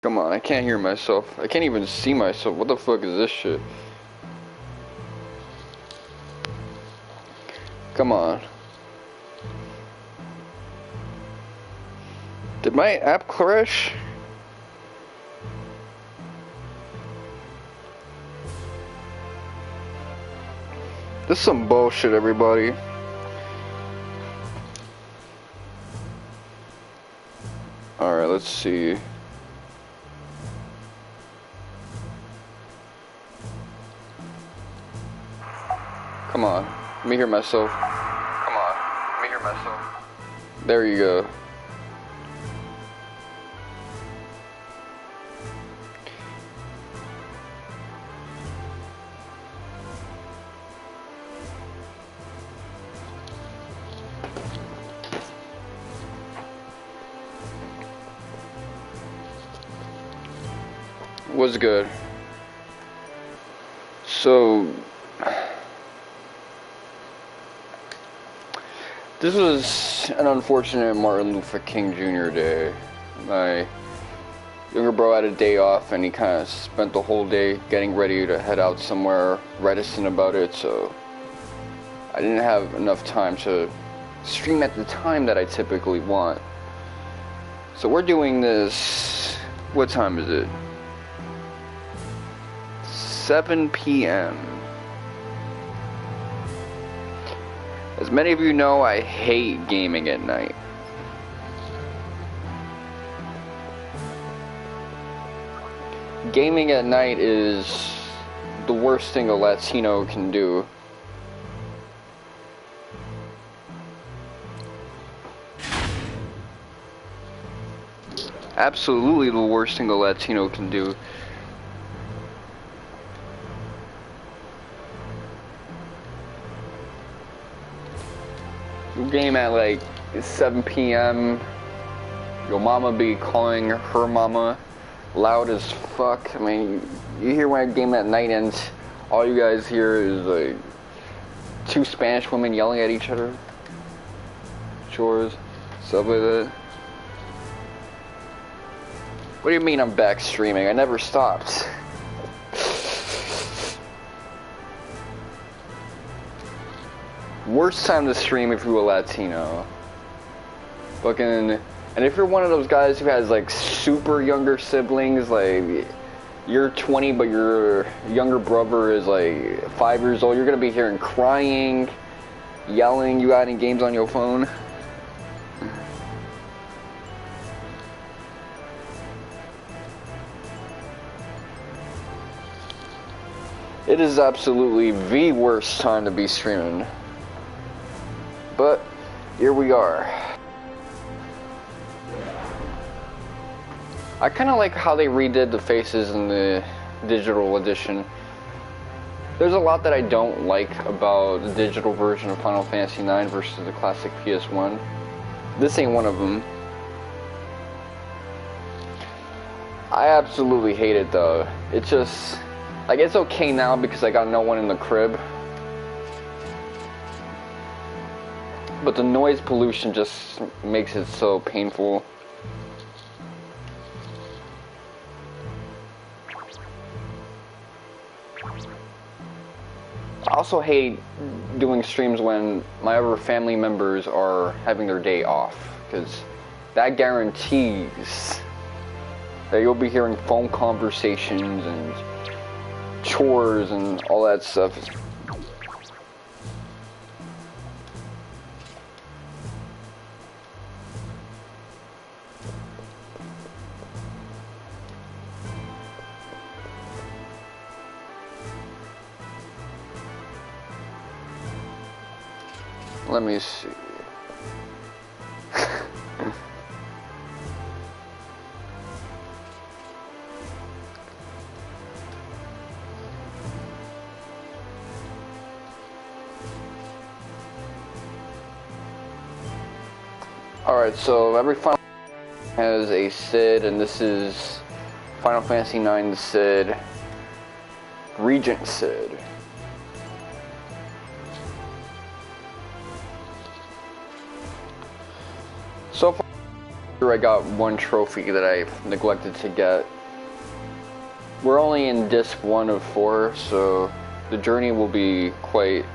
Come on, I can't hear myself. I can't even see myself. What the fuck is this shit? Come on. Did my app crash? This is some bullshit, everybody. Alright, let's see. Come on. Let me hear myself. Come on. Let me hear myself. There you go. What's good? So this was an unfortunate Martin Luther King Jr. day. My younger bro had a day off and he kind of spent the whole day getting ready to head out somewhere, reticent about it, so I didn't have enough time to stream at the time that I typically want. So we're doing this, what time is it? 7 p.m. As many of you know, I hate gaming at night. Gaming at night is the worst thing a Latino can do. Absolutely the worst thing a Latino can do. Game at like 7 p.m. Your mama be calling her mama loud as fuck. I mean, you hear when I game at night and all you guys hear is like two Spanish women yelling at each other. Chores, stuff like that. What do you mean I'm back streaming? I never stopped. Worst time to stream if you're a Latino. Fucking, and if you're one of those guys who has like super younger siblings, like you're 20 but your younger brother is like 5 years old, you're gonna be hearing crying, yelling. You got any games on your phone? It is absolutely the worst time to be streaming. But here we are. I kind of like how they redid the faces in the digital edition. There's a lot that I don't like about the digital version of Final Fantasy IX versus the classic PS1. This ain't one of them. I absolutely hate it though. It's just, like, it's okay now because I got no one in the crib. But the noise pollution just makes it so painful. I also hate doing streams when my other family members are having their day off, because that guarantees that you'll be hearing phone conversations and chores and all that stuff. Let me see. Alright, so every Final has a Cid, and this is Final Fantasy IX Cid, Regent Cid. So far, I got one trophy that I neglected to get. We're only in disc 1 of 4, so the journey will be quite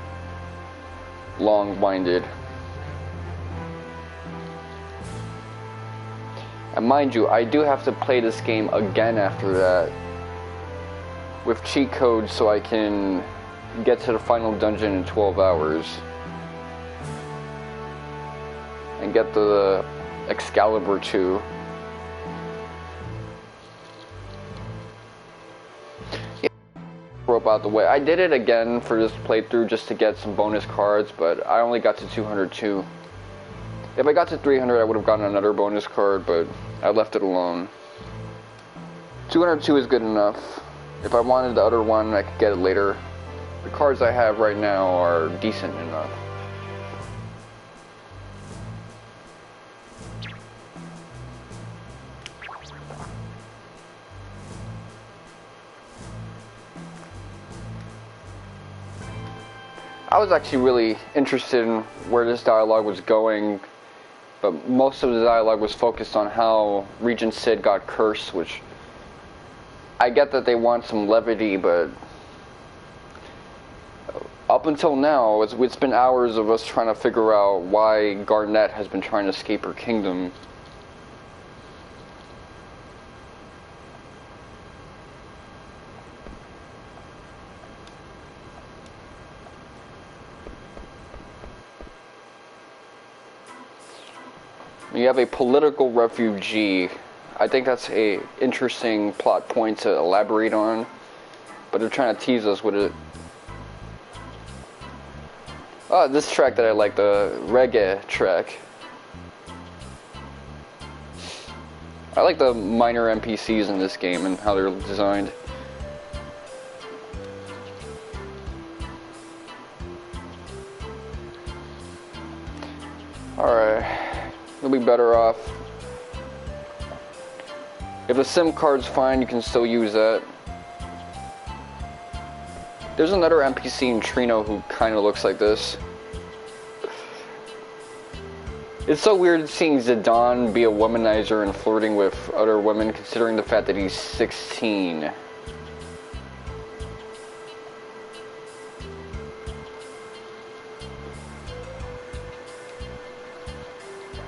long-winded. And mind you, I do have to play this game again after that with cheat codes so I can get to the final dungeon in 12 hours and get the Excalibur 2. Rope out the way. I did it again for this playthrough just to get some bonus cards, but I only got to 202. If I got to 300, I would have gotten another bonus card, but I left it alone. 202 is good enough. If I wanted the other one, I could get it later. The cards I have right now are decent enough. I was actually really interested in where this dialogue was going, but most of the dialogue was focused on how Regent Cid got cursed, which I get that they want some levity, but up until now, it's been hours of us trying to figure out why Garnet has been trying to escape her kingdom. You have a political refugee. I think that's a interesting plot point to elaborate on, but they're trying to tease us with it. Oh, this track that I like, the reggae track. I like the minor NPCs in this game and how they're designed. Alright. You'll be better off. If the SIM card's fine, you can still use that. There's another NPC in Trino who kind of looks like this. It's so weird seeing Zidane be a womanizer and flirting with other women, considering the fact that he's 16.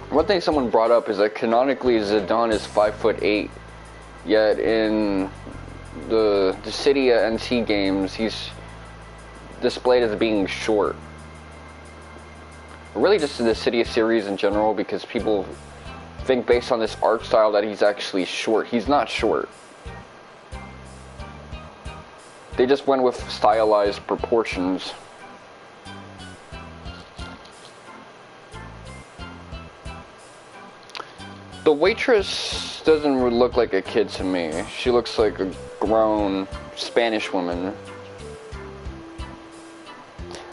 One thing someone brought up is that canonically Zidane is 5'8", yet in the Cydia NT games he's displayed as being short. Really just in the Cydia series in general, because people think based on this art style that he's actually short. He's not short. They just went with stylized proportions. The waitress doesn't look like a kid to me. She looks like a grown Spanish woman.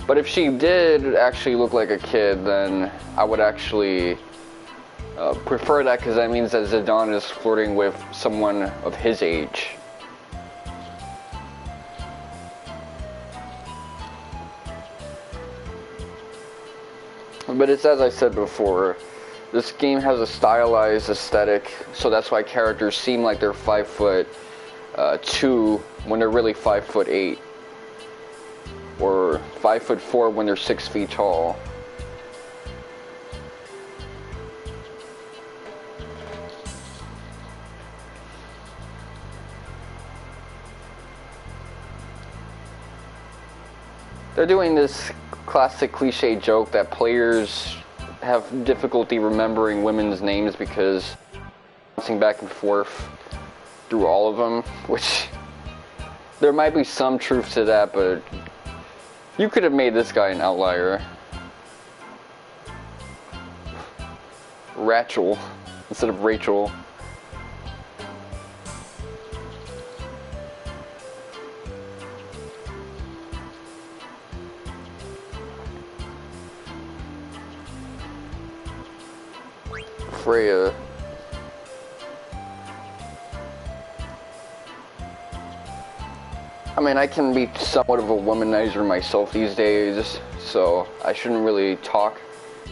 But if she did actually look like a kid, then I would actually prefer that, because that means that Zidane is flirting with someone of his age. But it's as I said before, this game has a stylized aesthetic, so that's why characters seem like they're 5'2" when they're really 5'8", or 5'4" when they're 6 feet tall. They're doing this classic cliche joke that players have difficulty remembering women's names because bouncing back and forth through all of them, which there might be some truth to that, but you could have made this guy an outlier. Rachel instead of Rachel. Freya. I mean, I can be somewhat of a womanizer myself these days, so I shouldn't really talk. I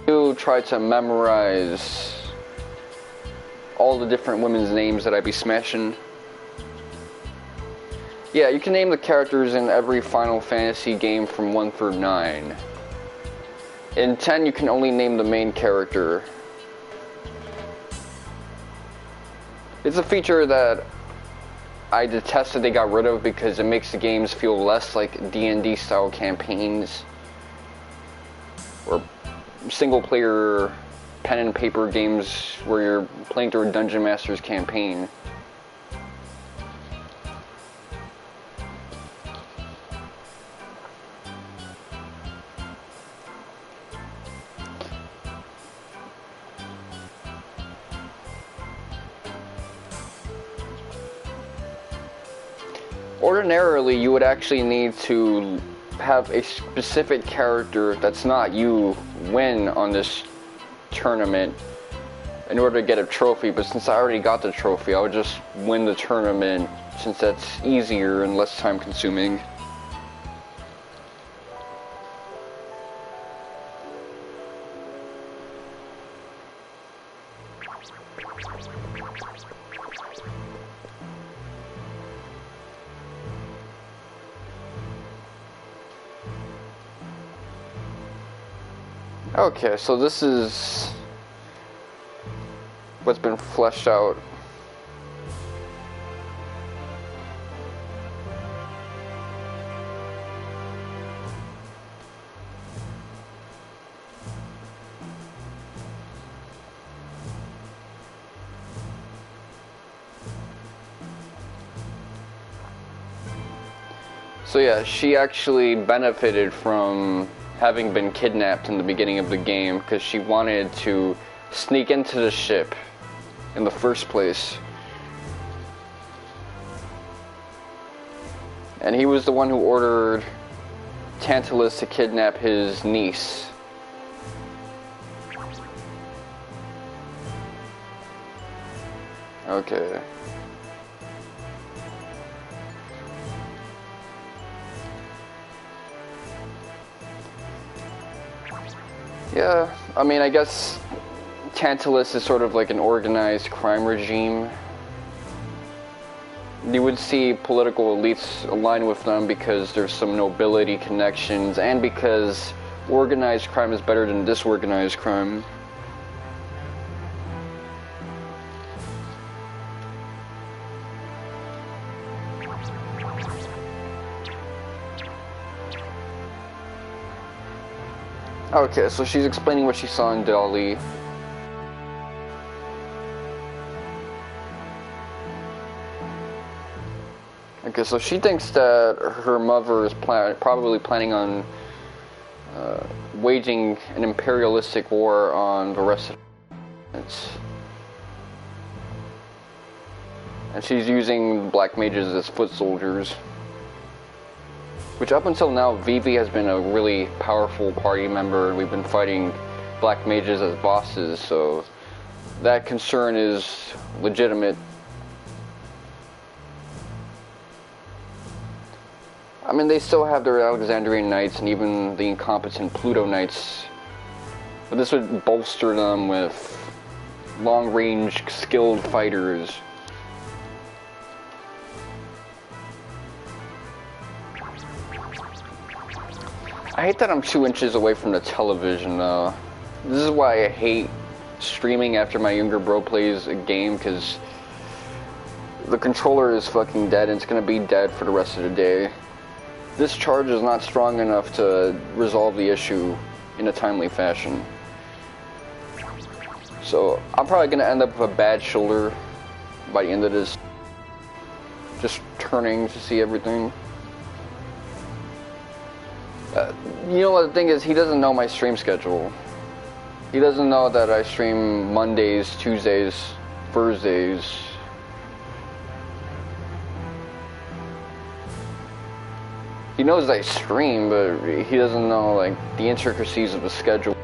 do try to memorize all the different women's names that I be smashing. Yeah, you can name the characters in every Final Fantasy game from 1 through 9. In 10, you can only name the main character. It's a feature that I detested they got rid of because it makes the games feel less like D&D style campaigns or single player pen and paper games where you're playing through a Dungeon Master's campaign. Ordinarily, you would actually need to have a specific character that's not you win on this tournament in order to get a trophy, but since I already got the trophy, I would just win the tournament since that's easier and less time consuming. Okay, so this is what's been fleshed out. So yeah, she actually benefited from having been kidnapped in the beginning of the game because she wanted to sneak into the ship in the first place. And he was the one who ordered Tantalus to kidnap his niece. Okay. Yeah, I mean, I guess Tantalus is sort of like an organized crime regime. You would see political elites align with them because there's some nobility connections and because organized crime is better than disorganized crime. Okay, so she's explaining what she saw in Delhi. Okay, so she thinks that her mother is probably planning on waging an imperialistic war on the rest of the planets. And she's using black mages as foot soldiers. Which up until now, Vivi has been a really powerful party member, and we've been fighting black mages as bosses, so that concern is legitimate. I mean, they still have their Alexandrian knights and even the incompetent Pluto knights, but this would bolster them with long-range, skilled fighters. I hate that I'm 2 inches away from the television, though. This is why I hate streaming after my younger bro plays a game, because the controller is fucking dead and it's gonna be dead for the rest of the day. This charge is not strong enough to resolve the issue in a timely fashion. So I'm probably gonna end up with a bad shoulder by the end of this. Just turning to see everything. You know what the thing is, he doesn't know my stream schedule. He doesn't know that I stream Mondays, Tuesdays, Thursdays. He knows I stream, but he doesn't know like the intricacies of the schedule.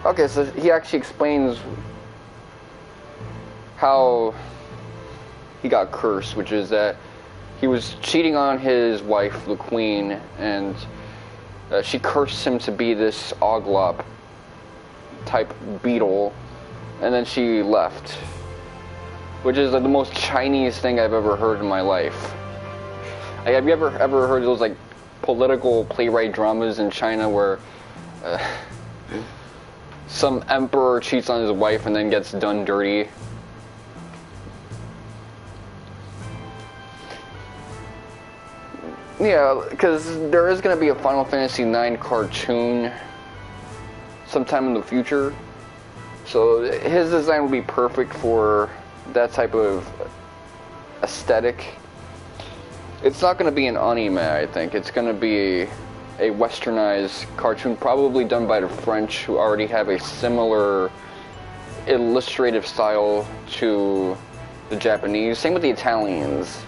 Okay, so he actually explains how he got cursed, which is that he was cheating on his wife, the queen, and She cursed him to be this oglop type beetle, and then she left. Which is the most Chinese thing I've ever heard in my life. Like, have you ever heard those like political playwright dramas in China where some emperor cheats on his wife and then gets done dirty? Yeah, because there is going to be a Final Fantasy IX cartoon sometime in the future. So his design will be perfect for that type of aesthetic. It's not going to be an anime, I think. It's going to be a westernized cartoon, probably done by the French, who already have a similar illustrative style to the Japanese. Same with the Italians.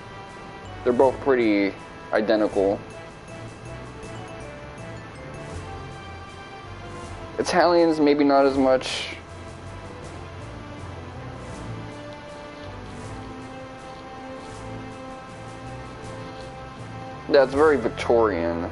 They're both pretty identical. Italians, maybe not as much. Yeah, it's very Victorian.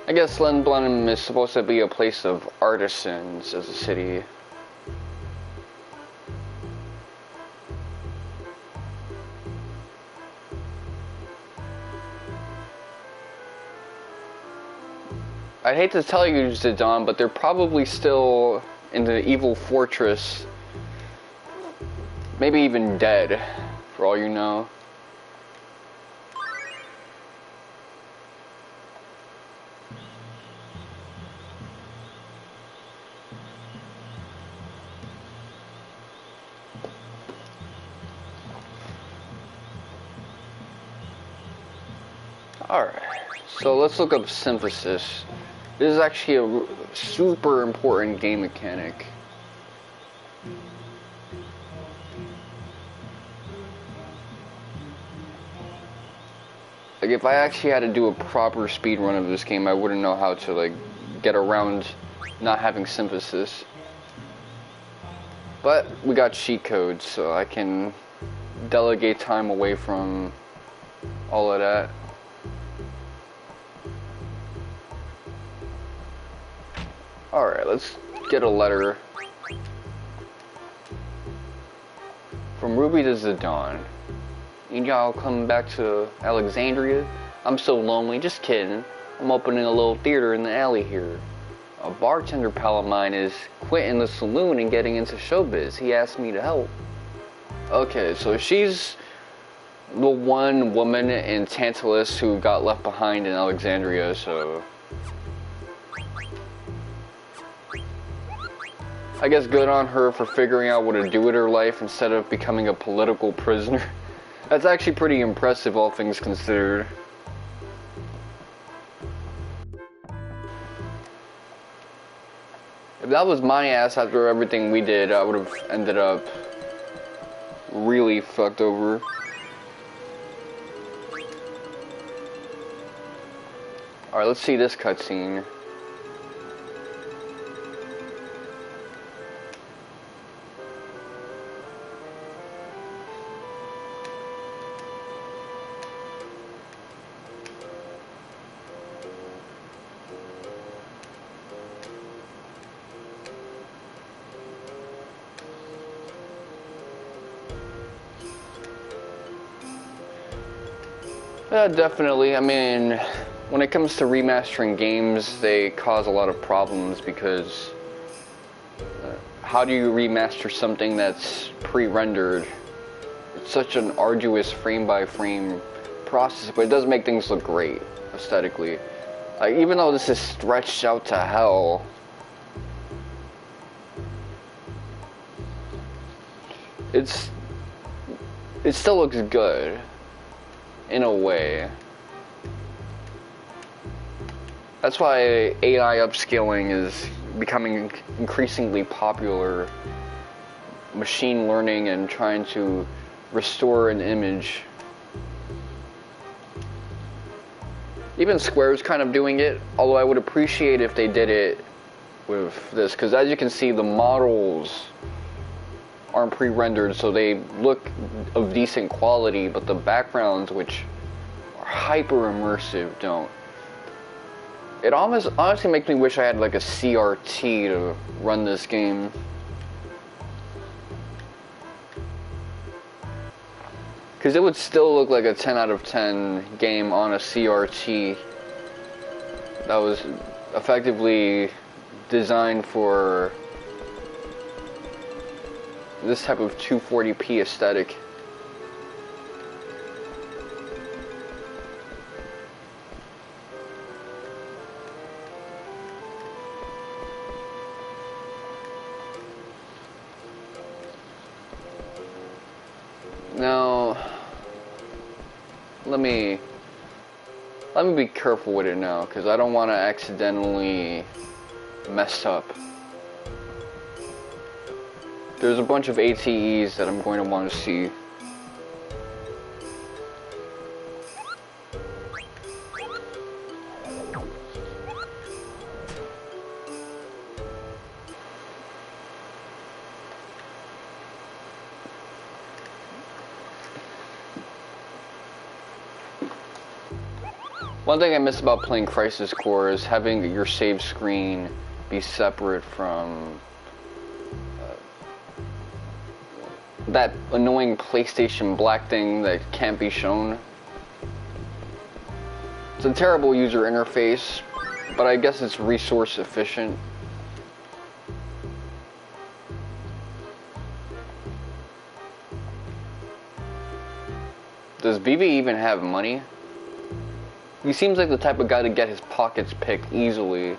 I guess Lindblum is supposed to be a place of artisans as a city. I'd hate to tell you, Zidane, but they're probably still in the evil fortress. Maybe even dead, for all you know. Alright, so let's look up synthesis. This is actually a super important game mechanic. Like, if I actually had to do a proper speed run of this game, I wouldn't know how to, like, get around not having synthesis. But we got cheat codes, so I can delegate time away from all of that. Alright, let's get a letter from Ruby to Zidane. Need y'all come back to Alexandria? I'm so lonely, just kidding. I'm opening a little theater in the alley here. A bartender pal of mine is quitting the saloon and getting into showbiz. He asked me to help. Okay, so she's the one woman in Tantalus who got left behind in Alexandria, so I guess good on her for figuring out what to do with her life instead of becoming a political prisoner. That's actually pretty impressive, all things considered. If that was my ass after everything we did, I would have ended up really fucked over. Alright, let's see this cutscene. Definitely. I mean, when it comes to remastering games, they cause a lot of problems because how do you remaster something that's pre-rendered? It's such an arduous frame-by-frame process, but it does make things look great aesthetically. Like, even though this is stretched out to hell, it still looks good in a way. That's why AI upscaling is becoming increasingly popular. Machine learning and trying to restore an image. Even Square's kind of doing it, although I would appreciate if they did it with this, because as you can see, the models aren't pre-rendered, so they look of decent quality, but the backgrounds, which are hyper immersive, don't. It almost honestly makes me wish I had like a CRT to run this game. Because it would still look like a 10 out of 10 game on a CRT that was effectively designed for this type of 240p aesthetic. Now, let me be careful with it now, because I don't want to accidentally mess up. There's a bunch of ATEs that I'm going to want to see. One thing I miss about playing Crisis Core is having your save screen be separate from that annoying PlayStation black thing that can't be shown. It's a terrible user interface, but I guess it's resource efficient. Does Vivi even have money? He seems like the type of guy to get his pockets picked easily.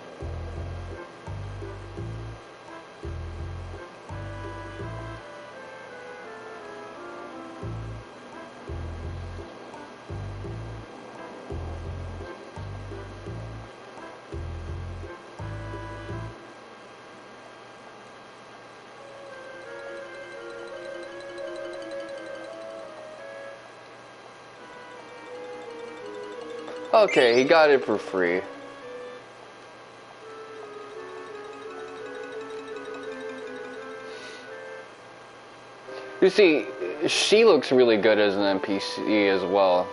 Okay, he got it for free. You see, she looks really good as an NPC as well.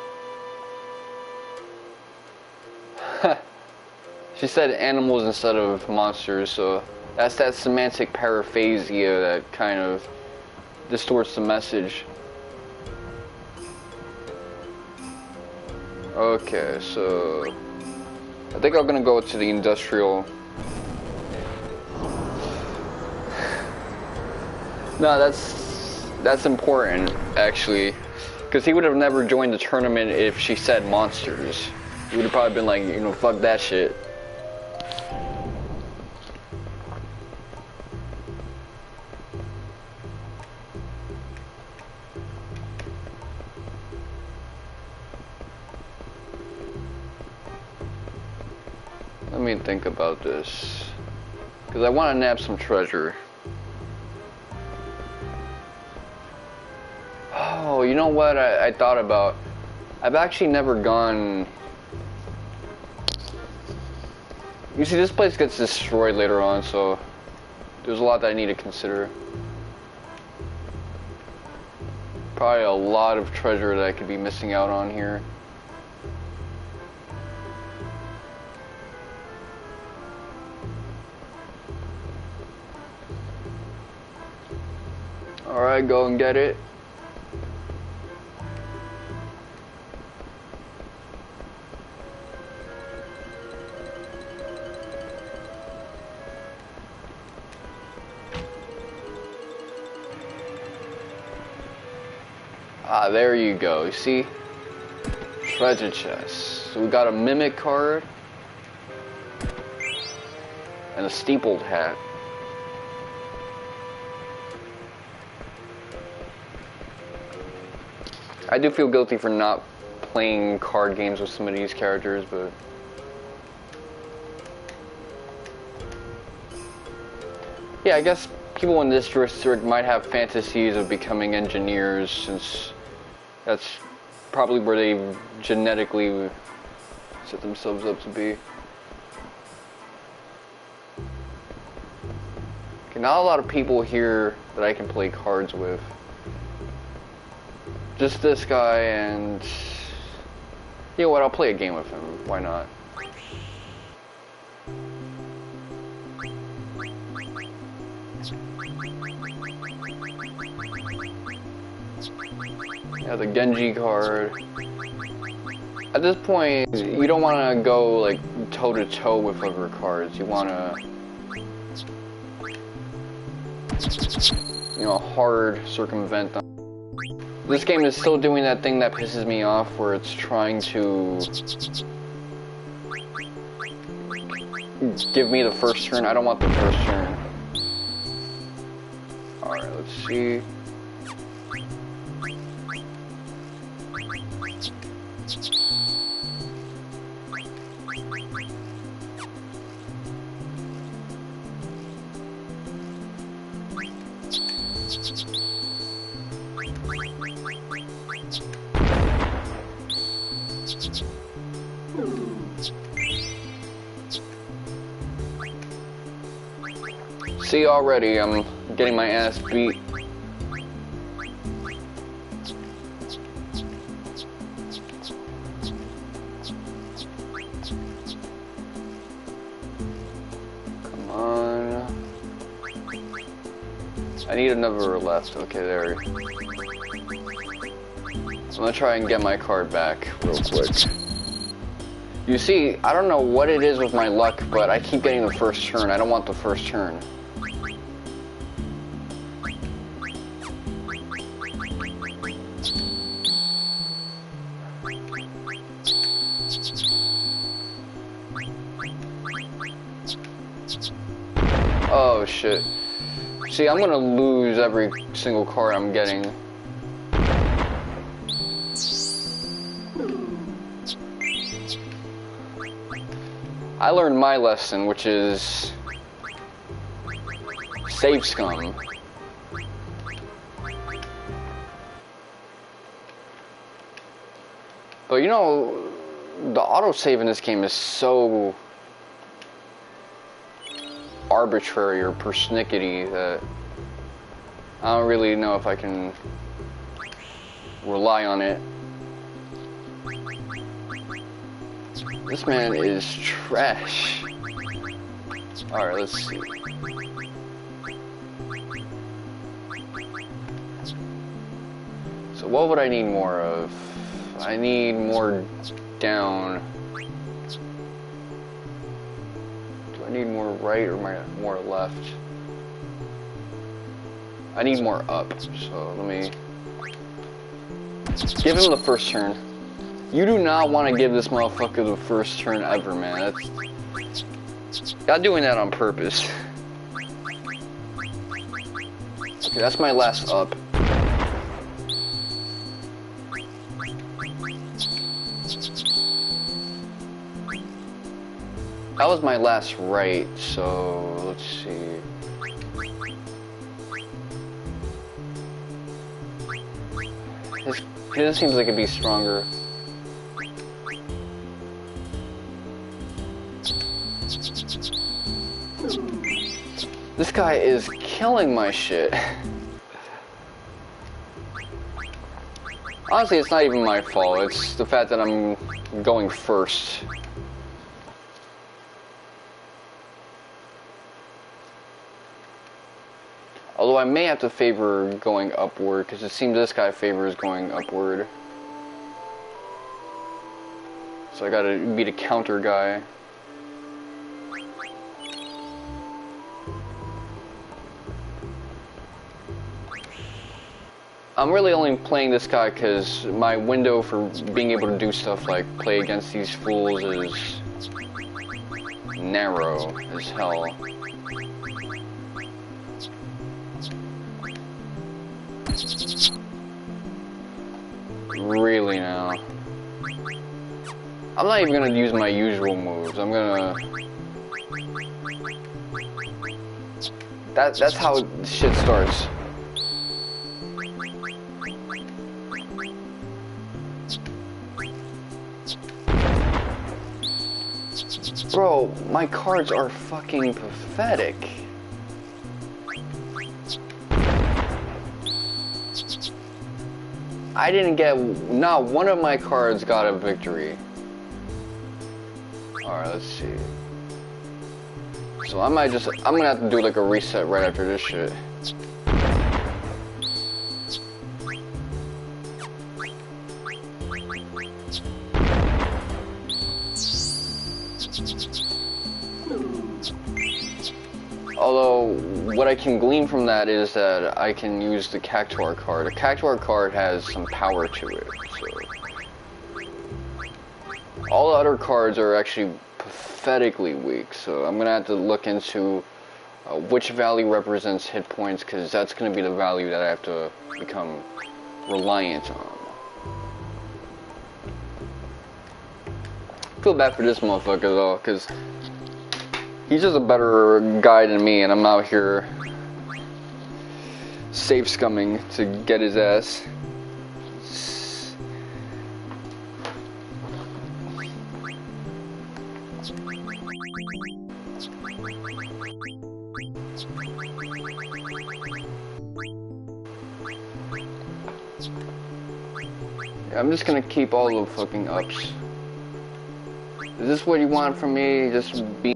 She said animals instead of monsters, so that's that semantic paraphasia that kind of distorts the message. Okay, so I think I'm gonna go to the industrial. No, that's important actually, because he would have never joined the tournament if she said monsters. He would have probably been like, you know, fuck that shit. Let me think about this, because I want to nab some treasure. Oh, you know what I thought about? I've actually never gone... You see, this place gets destroyed later on, so there's a lot that I need to consider. Probably a lot of treasure that I could be missing out on here. Alright, go and get it. Ah, there you go. You see? Treasure chest. So we got a mimic card. And a steepled hat. I do feel guilty for not playing card games with some of these characters, but yeah, I guess people in this district might have fantasies of becoming engineers, since that's probably where they genetically set themselves up to be. Okay, not a lot of people here that I can play cards with. Just this guy, and you know what, I'll play a game with him. Why not? Yeah, the Genji card. At this point, you don't want to go like toe to toe with other cards. You want to, you know, hard circumvent them. This game is still doing that thing that pisses me off, where it's trying to give me the first turn. I don't want the first turn. Alright, let's see. See, already I'm getting my ass beat. Come on. I need another left. Okay, there. I'm gonna try and get my card back real quick. You see, I don't know what it is with my luck, but I keep getting the first turn. I don't want the first turn. Oh shit. See, I'm gonna lose every single card I'm getting. I learned my lesson, which is save scum. But you know, the autosave in this game is so arbitrary or persnickety that I don't really know if I can rely on it. This man is trash. Alright, let's see. So what would I need more of? I need more down. Do I need more right or more left? I need more up, so let me give him the first turn. You do not want to give this motherfucker the first turn ever, man. Y'all doing that on purpose. Okay, that's my last up. That was my last right, so let's see. This seems like it'd be stronger. This guy is killing my shit. Honestly, it's not even my fault. It's the fact that I'm going first. Although I may have to favor going upward, because it seems this guy favors going upward. So I gotta be the counter guy. I'm really only playing this guy because my window for being able to do stuff like play against these fools is narrow as hell. Really now. I'm not even gonna use my usual moves. I'm gonna... That's how shit starts. Bro, my cards are fucking pathetic. I didn't get... Not one of my cards got a victory. Alright, let's see. So I'm gonna have to do like a reset right after this shit. Although, what I can glean from that is that I can use the Cactuar card. The Cactuar card has some power to it, so... All the other cards are actually pathetically weak, so I'm gonna have to look into which value represents hit points, because that's gonna be the value that I have to become reliant on. I feel bad for this motherfucker though, because he's just a better guy than me, and I'm out here safe scumming to get his ass. I'm just gonna keep all the fucking ups. Is this what you want from me? Just be...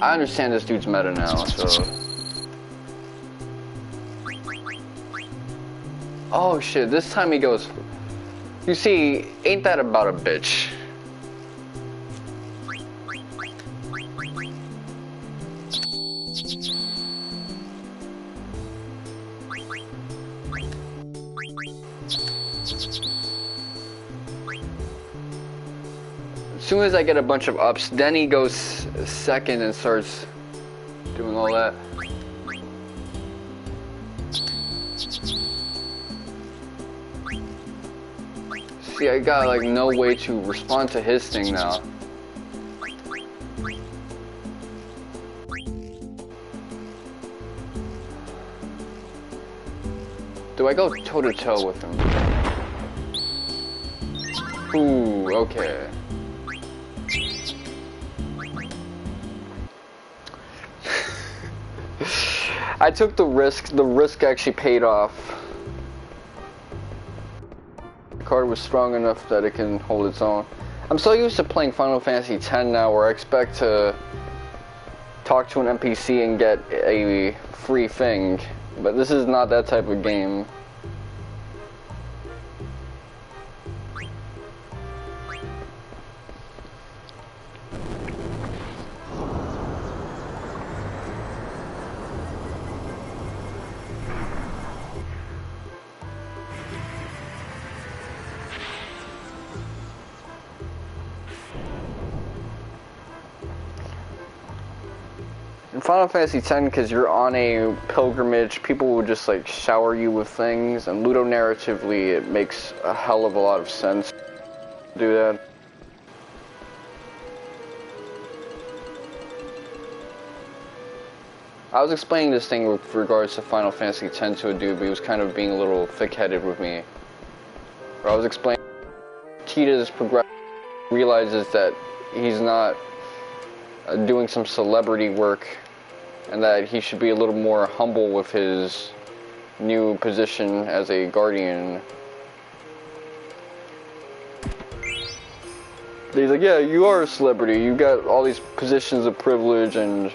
I understand this dude's meta now, so... Oh shit, this time he goes... You see, ain't that about a bitch? As soon as I get a bunch of ups, then he goes second and starts doing all that. See, I got like no way to respond to his thing now. Do I go toe to toe with him? Ooh, okay. I took the risk actually paid off. The card was strong enough that it can hold its own. I'm so used to playing Final Fantasy X now where I expect to talk to an NPC and get a free thing, but this is not that type of game. In Final Fantasy X, because you're on a pilgrimage, people will just like shower you with things, and ludonarratively it makes a hell of a lot of sense to do that. I was explaining this thing with regards to Final Fantasy X to a dude, but he was kind of being a little thick-headed with me. Where I was explaining Tita's progression, realizes that he's not doing some celebrity work, and that he should be a little more humble with his new position as a guardian. He's like, yeah, you are a celebrity, you got all these positions of privilege and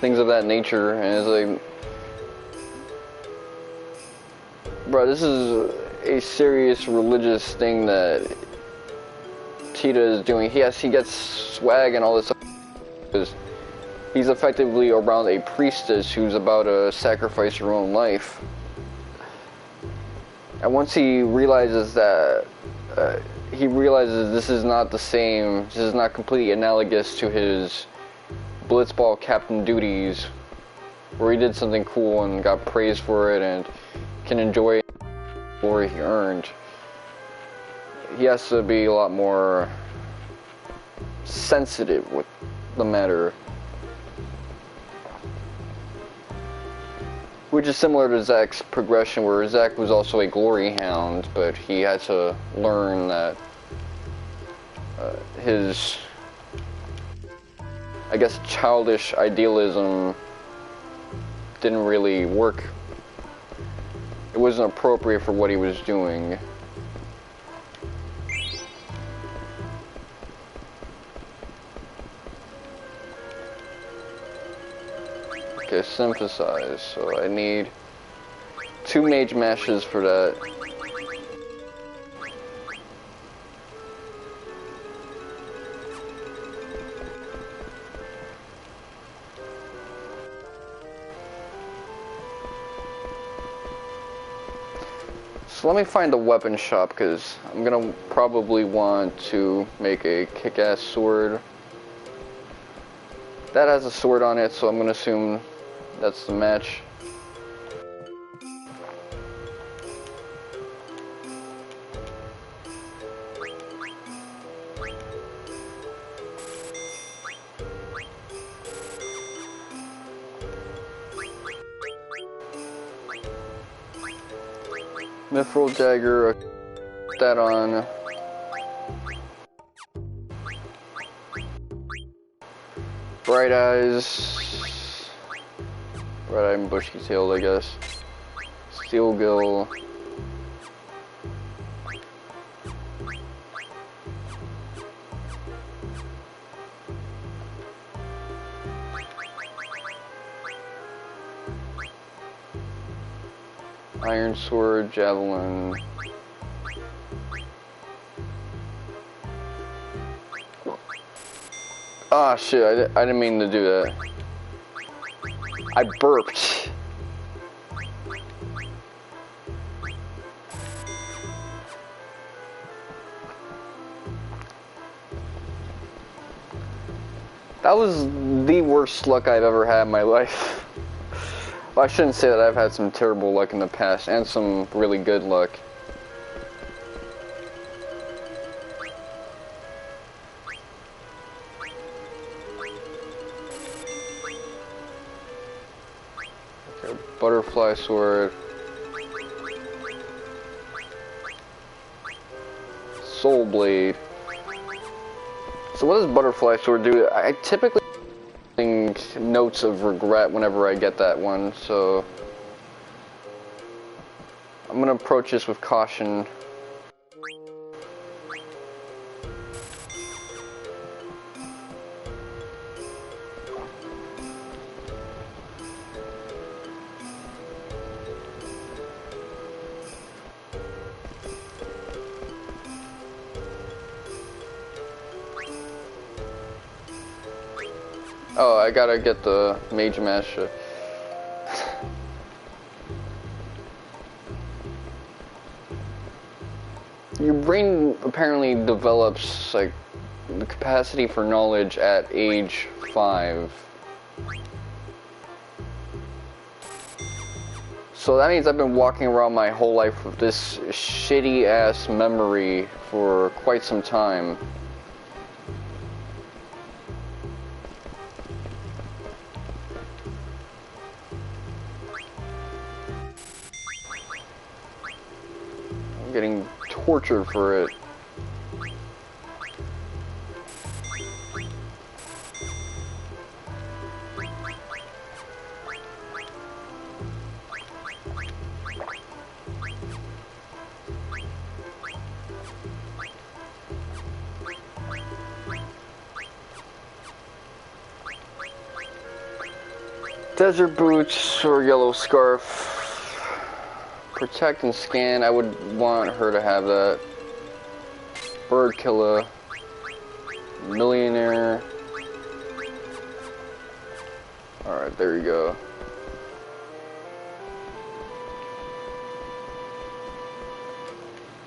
things of that nature, and it's like, bro, this is a serious religious thing that Tita is doing. Yes, he gets swag and all this stuff, because he's effectively around a priestess who's about to sacrifice her own life. And once he realizes that, this is not the same, this is not completely analogous to his Blitzball captain duties, where he did something cool and got praised for it and can enjoy the glory he earned. he has to be a lot more sensitive with the matter. Which is similar to Zack's progression, where Zack was also a glory hound, but he had to learn that his, I guess, childish idealism didn't really work. It wasn't appropriate for what he was doing. Okay, synthesize. So I need 2 mage mashes for that. So let me find the weapon shop, because I'm gonna probably want to make a kick-ass sword. That has a sword on it, so I'm gonna assume that's the match. Mithril dagger, put that on. Bright eyes. Bright eye and bushy tailed, I guess. Steel gill. Iron sword, javelin. Ah, shit, I didn't mean to do that. I burped. That was the worst luck I've ever had in my life. Well, I shouldn't say that. I've had some terrible luck in the past, and some really good luck. Okay, butterfly sword. Soul blade. So what does butterfly sword do? I typically notes of regret whenever I get that one, so I'm gonna approach this with caution. Oh, I gotta get the mage mash. Your brain apparently develops like the capacity for knowledge at age 5. So that means I've been walking around my whole life with this shitty ass memory for quite some time. I'm getting tortured for it. Desert boots or yellow scarf. Protect and scan. I would want her to have that. Bird killer. Millionaire. Alright, there you go.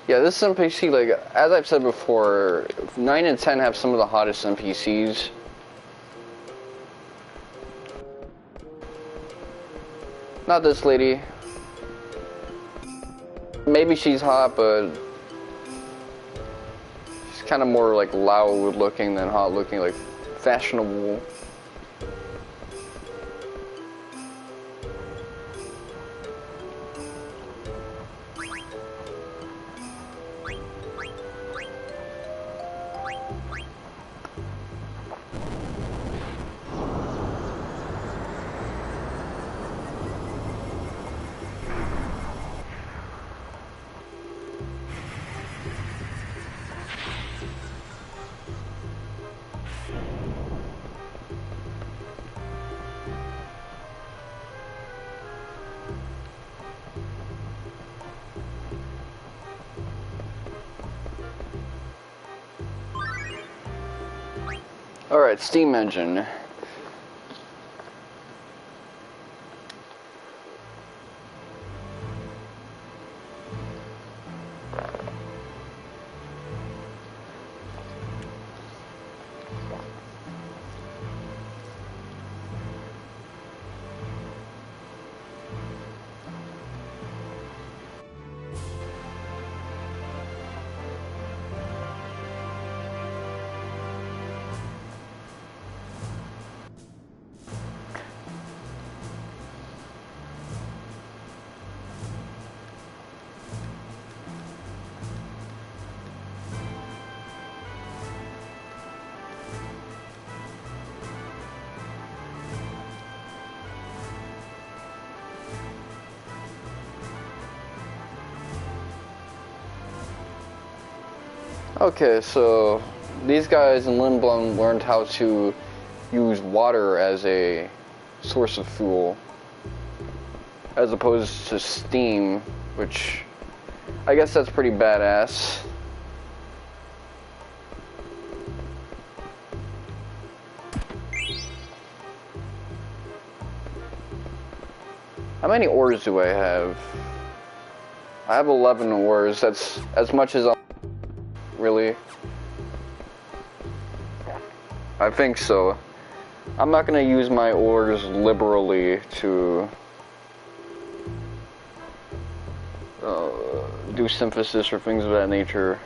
Yeah, this NPC, like, as I've said before, 9 and 10 have some of the hottest NPCs. Not this lady. Maybe she's hot, but kind of more like loud looking than hot looking, like fashionable. Alright, steam engine. Okay, so these guys in Lindblum learned how to use water as a source of fuel, as opposed to steam, which I guess that's pretty badass. How many ores do I have? I have 11 ores. That's as much as really? I think so. I'm not gonna use my ores liberally to do synthesis or things of that nature.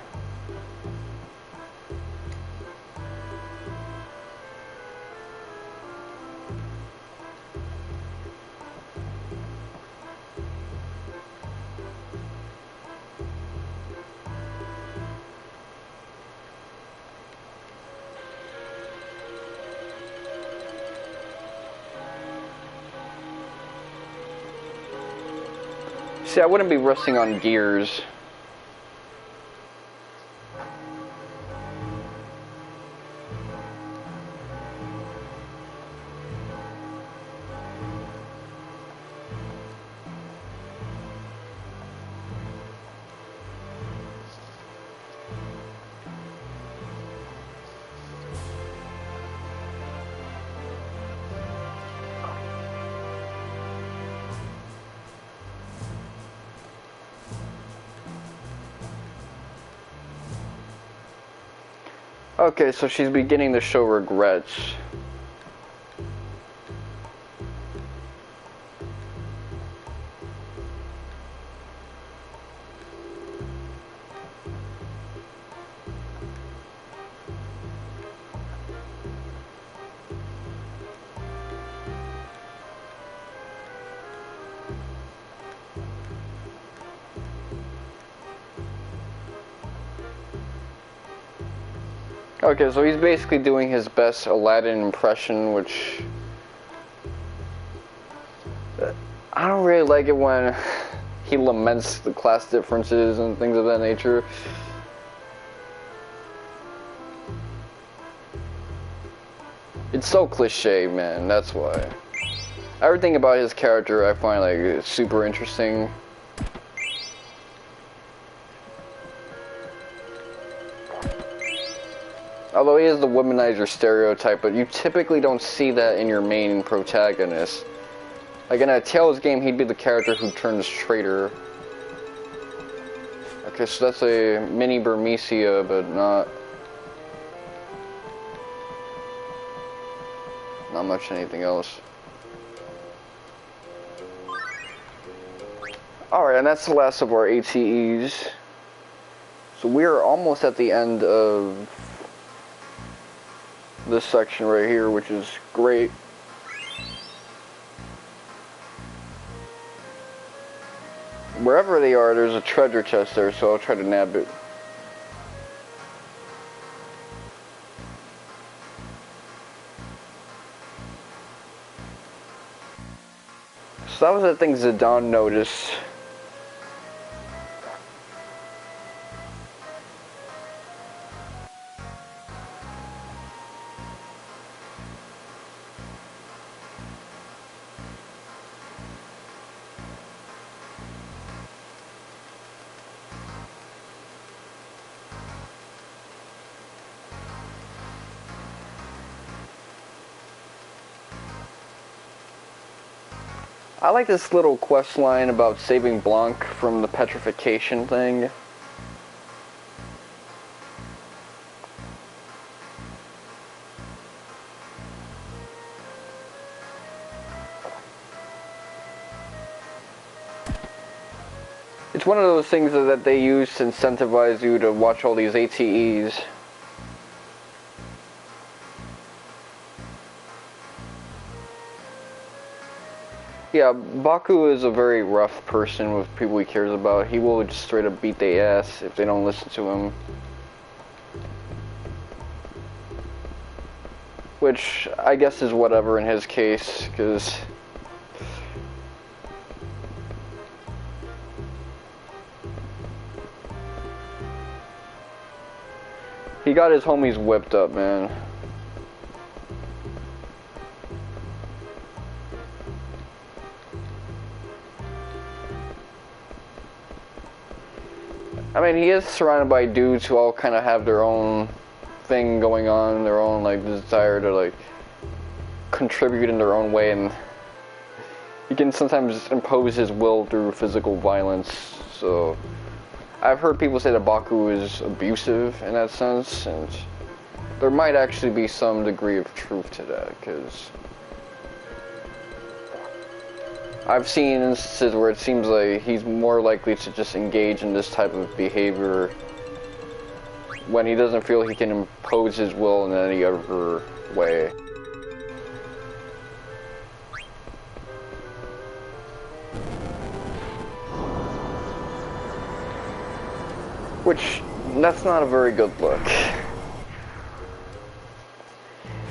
See, I wouldn't be resting on gears. Okay, so she's beginning to show regrets. Okay, so he's basically doing his best Aladdin impression, which I don't really like it when he laments the class differences and things of that nature. It's so cliche, man, that's why. Everything about his character I find like super interesting. Although he is the womanizer stereotype, but you typically don't see that in your main protagonist. Like in a Tales game, he'd be the character who turns traitor. Okay, so that's a mini Burmecia, but not much anything else. Alright, and that's the last of our ATEs. So we are almost at the end of this section right here, which is great. Wherever they are, there's a treasure chest there, so I'll try to nab it. So that was the thing Zidane noticed. I like this little quest line about saving Blanc from the petrification thing. It's one of those things that they use to incentivize you to watch all these ATEs. Yeah, Baku is a very rough person with people he cares about. He will just straight up beat their ass if they don't listen to him. Which, I guess is whatever in his case, because... he got his homies whipped up, man. I mean, he is surrounded by dudes who all kind of have their own thing going on, their own, like, desire to, like, contribute in their own way, and he can sometimes impose his will through physical violence, so... I've heard people say that Baku is abusive in that sense, and there might actually be some degree of truth to that, because... I've seen instances where it seems like he's more likely to just engage in this type of behavior when he doesn't feel he can impose his will in any other way. Which, that's not a very good look.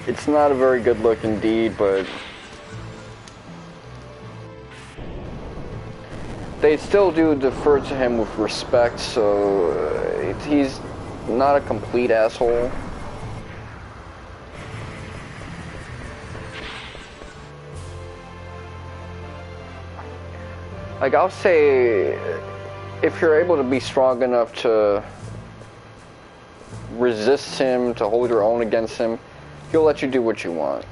It's not a very good look indeed, but... they still do defer to him with respect, so he's not a complete asshole. Like, I'll say, if you're able to be strong enough to resist him, to hold your own against him, he'll let you do what you want.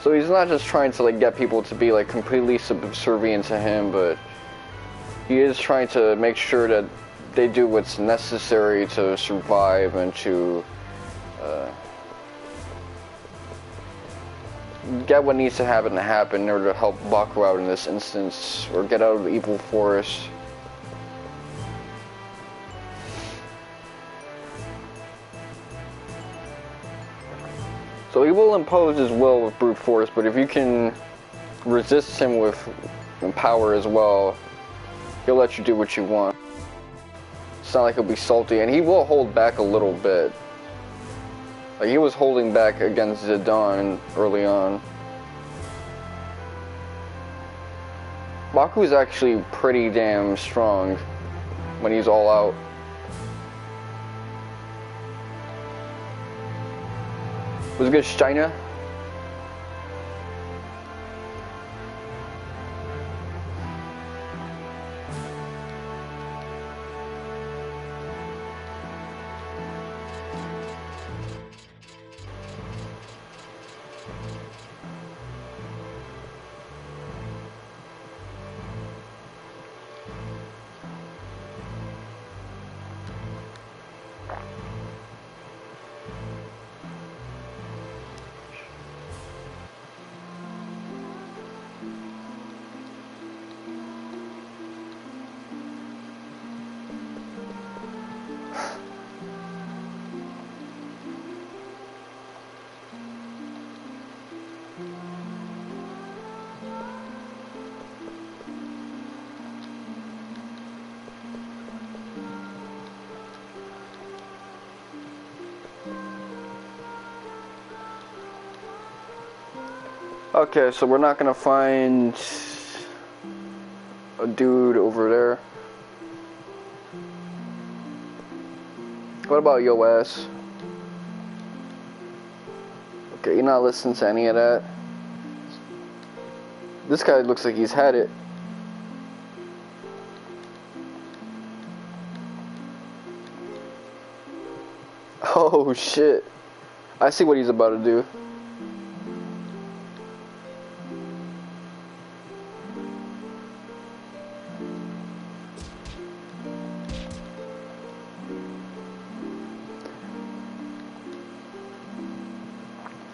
So he's not just trying to, like, get people to be, like, completely subservient to him, but he is trying to make sure that they do what's necessary to survive and to get what needs to happen in order to help Baku out in this instance, or get out of the evil forest. So he will impose his will with brute force, but if you can resist him with power as well, he'll let you do what you want. It's not like he'll be salty, and he will hold back a little bit. Like, he was holding back against Zidane early on. Baku's actually pretty damn strong when he's all out. Was it good, Steiner? Okay, so we're not gonna find a dude over there. What about yo ass? Okay, you're not listening to any of that. This guy looks like he's had it. Oh shit. I see what he's about to do.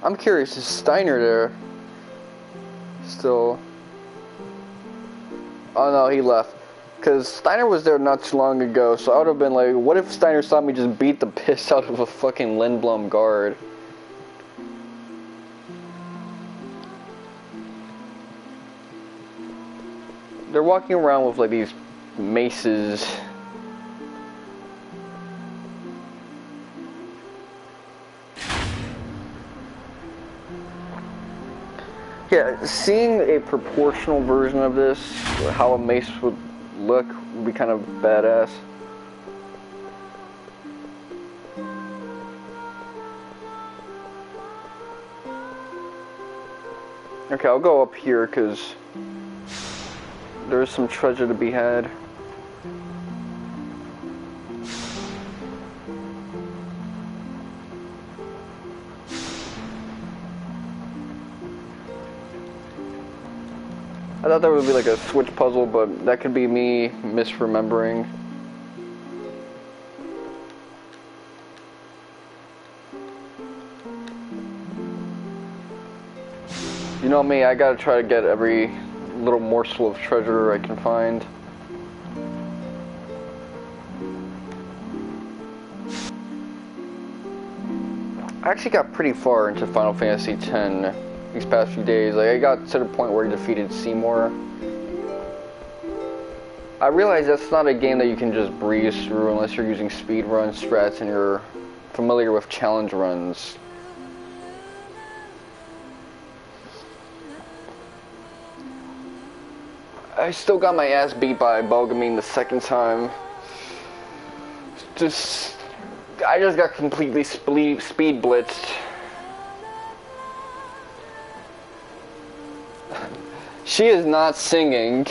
I'm curious, is Steiner there? Still. Oh no, he left. Because Steiner was there not too long ago, so I would have been like, what if Steiner saw me just beat the piss out of a fucking Lindblum guard? They're walking around with like these maces. Yeah, seeing a proportional version of this, how a mace would look, would be kind of badass. Okay, I'll go up here because there's some treasure to be had. I thought that would be like a switch puzzle, but that could be me misremembering. You know me, I gotta try to get every little morsel of treasure I can find. I actually got pretty far into Final Fantasy X these past few days. Like, I got to the point where I defeated Seymour. I realize that's not a game that you can just breeze through unless you're using speedrun strats and you're familiar with challenge runs. I still got my ass beat by Belgamine the second time. I just got completely speed blitzed. She is not singing.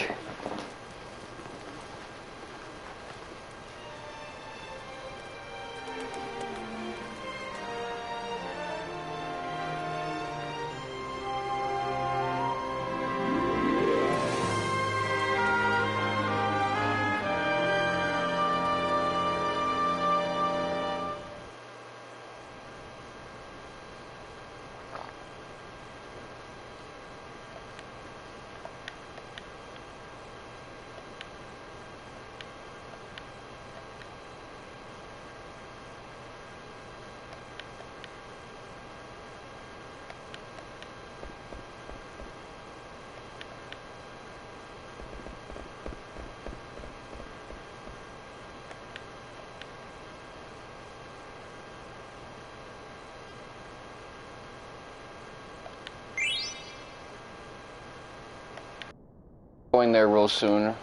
Going there real soon.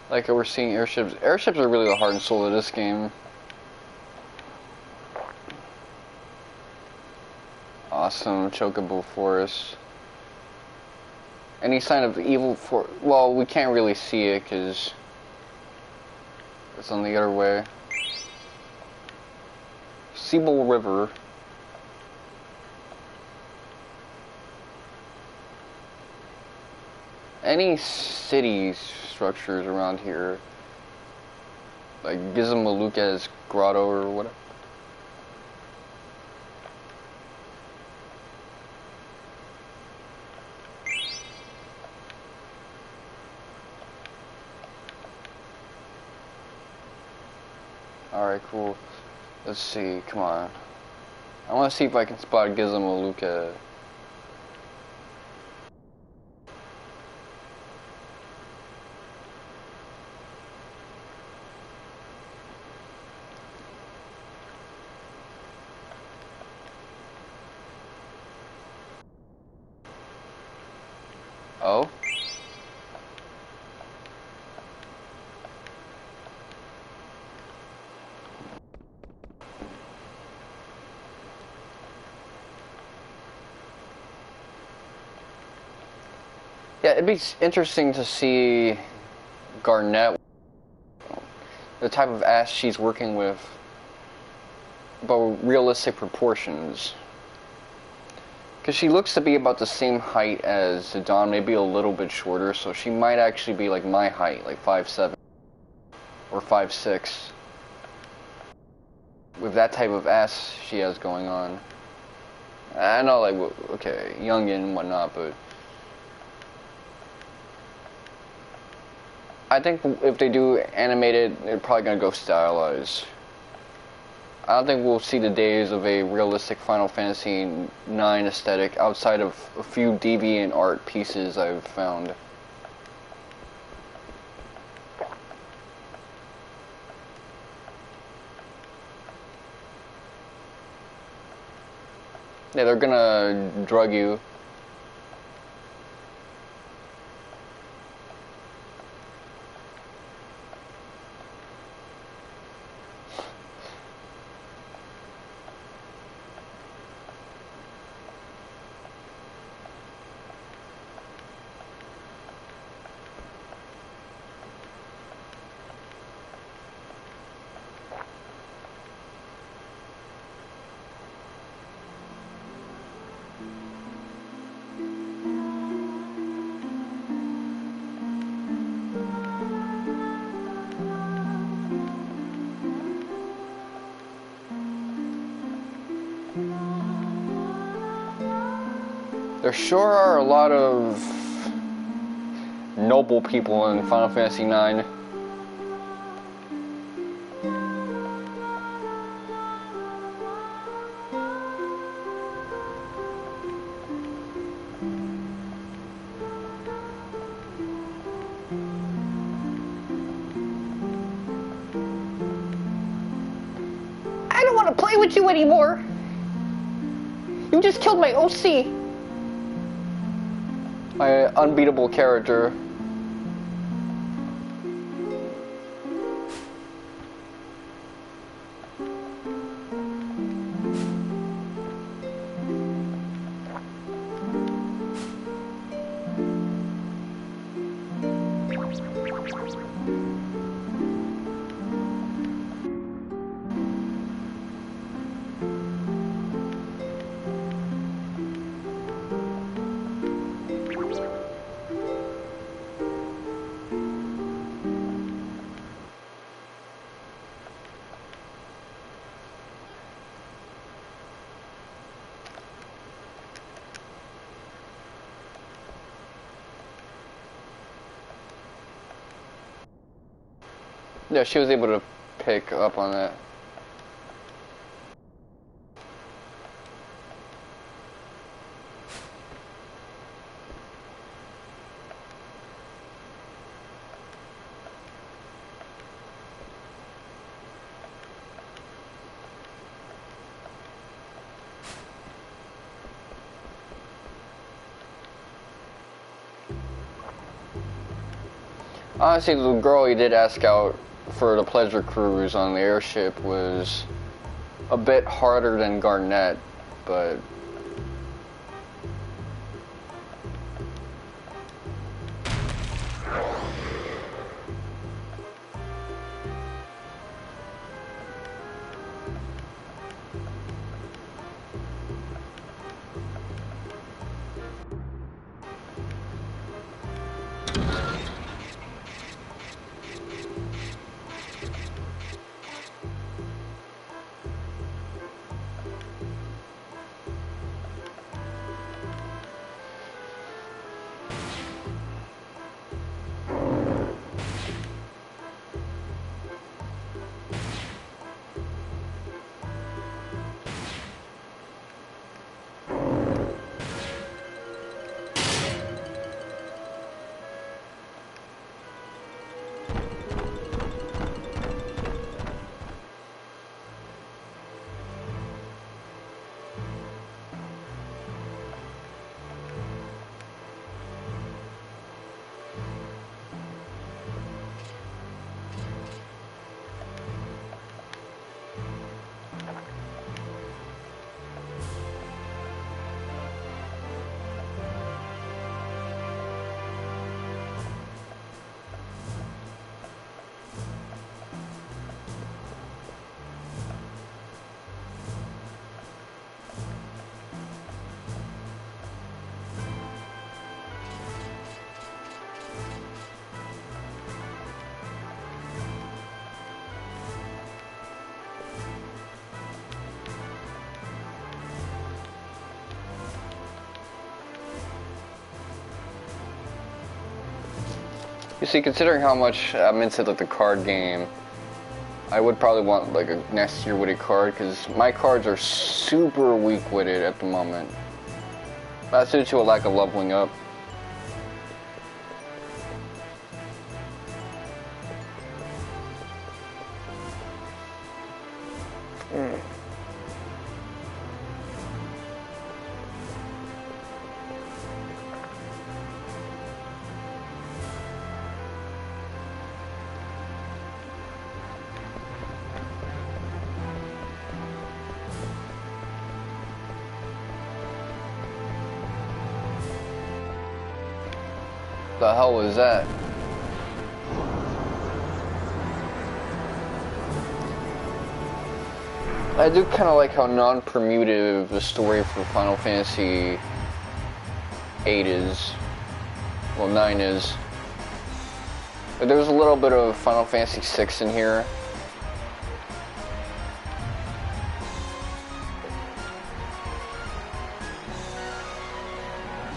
Like we're seeing airships. Airships are really the heart and soul of this game. Awesome chocobo forest. Any sign of evil for... Well, we can't really see it because it's on the other way. Seabull River. Any city structures around here? Like Gizmaluka's grotto or whatever. Alright, cool. Let's see, come on. I want to see if I can spot Gizmo Luca. Oh? Yeah, it'd be interesting to see Garnet, the type of ass she's working with, but realistic proportions. Because she looks to be about the same height as Zidane, maybe a little bit shorter, so she might actually be like my height, like 5'7", or 5'6", with that type of ass she has going on. I know, like, okay, young and whatnot, but I think if they do animate it, they're probably gonna go stylized. I don't think we'll see the days of a realistic Final Fantasy IX aesthetic outside of a few deviant art pieces I've found. Yeah, they're gonna drug you. There sure are a lot of noble people in Final Fantasy IX. I don't want to play with you anymore. You just killed my OC. My unbeatable character. Yeah, she was able to pick up on that. Honestly, the girl you did ask out for the pleasure cruise on the airship was a bit harder than Garnet, but You see, considering how much I'm into like the card game, I would probably want like a next tier witted card because my cards are super weak witted at the moment. That's due to a lack of leveling up. The hell was that? I do kind of like how non-permutive the story for Final Fantasy 8 is. Well, 9 is. But there's a little bit of Final Fantasy 6 in here.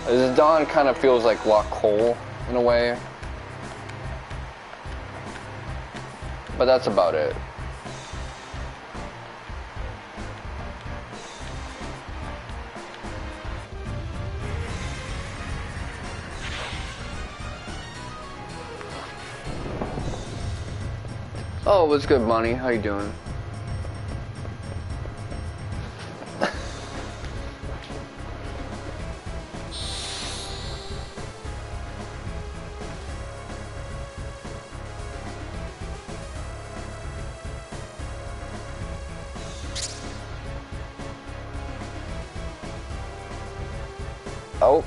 Zidane kind of feels like Lock Cole in a way. But that's about it. Oh, what's good, Bonnie? How you doing? Oh.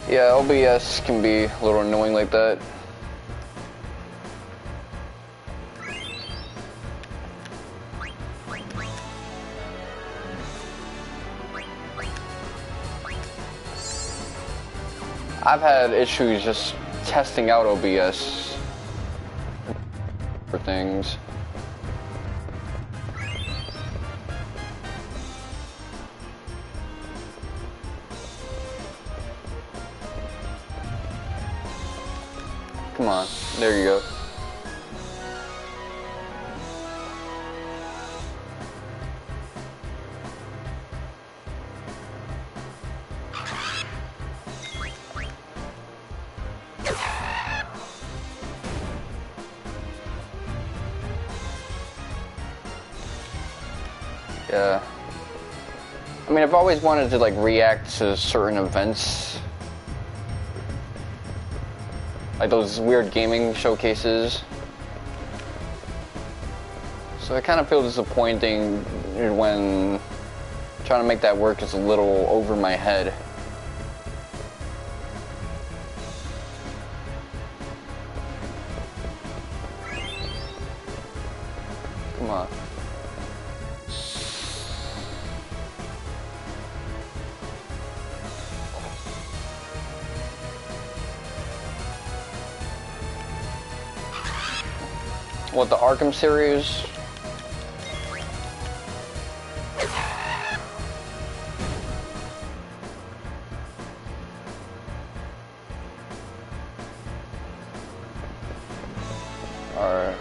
Yeah, OBS can be a little annoying like that. I've had issues just testing out OBS for things. Come on, there you go. Yeah. I mean, I've always wanted to like react to certain events. Like those weird gaming showcases. So it kind of feels disappointing when trying to make that work is a little over my head. Come on. What, the Arkham series? Alright.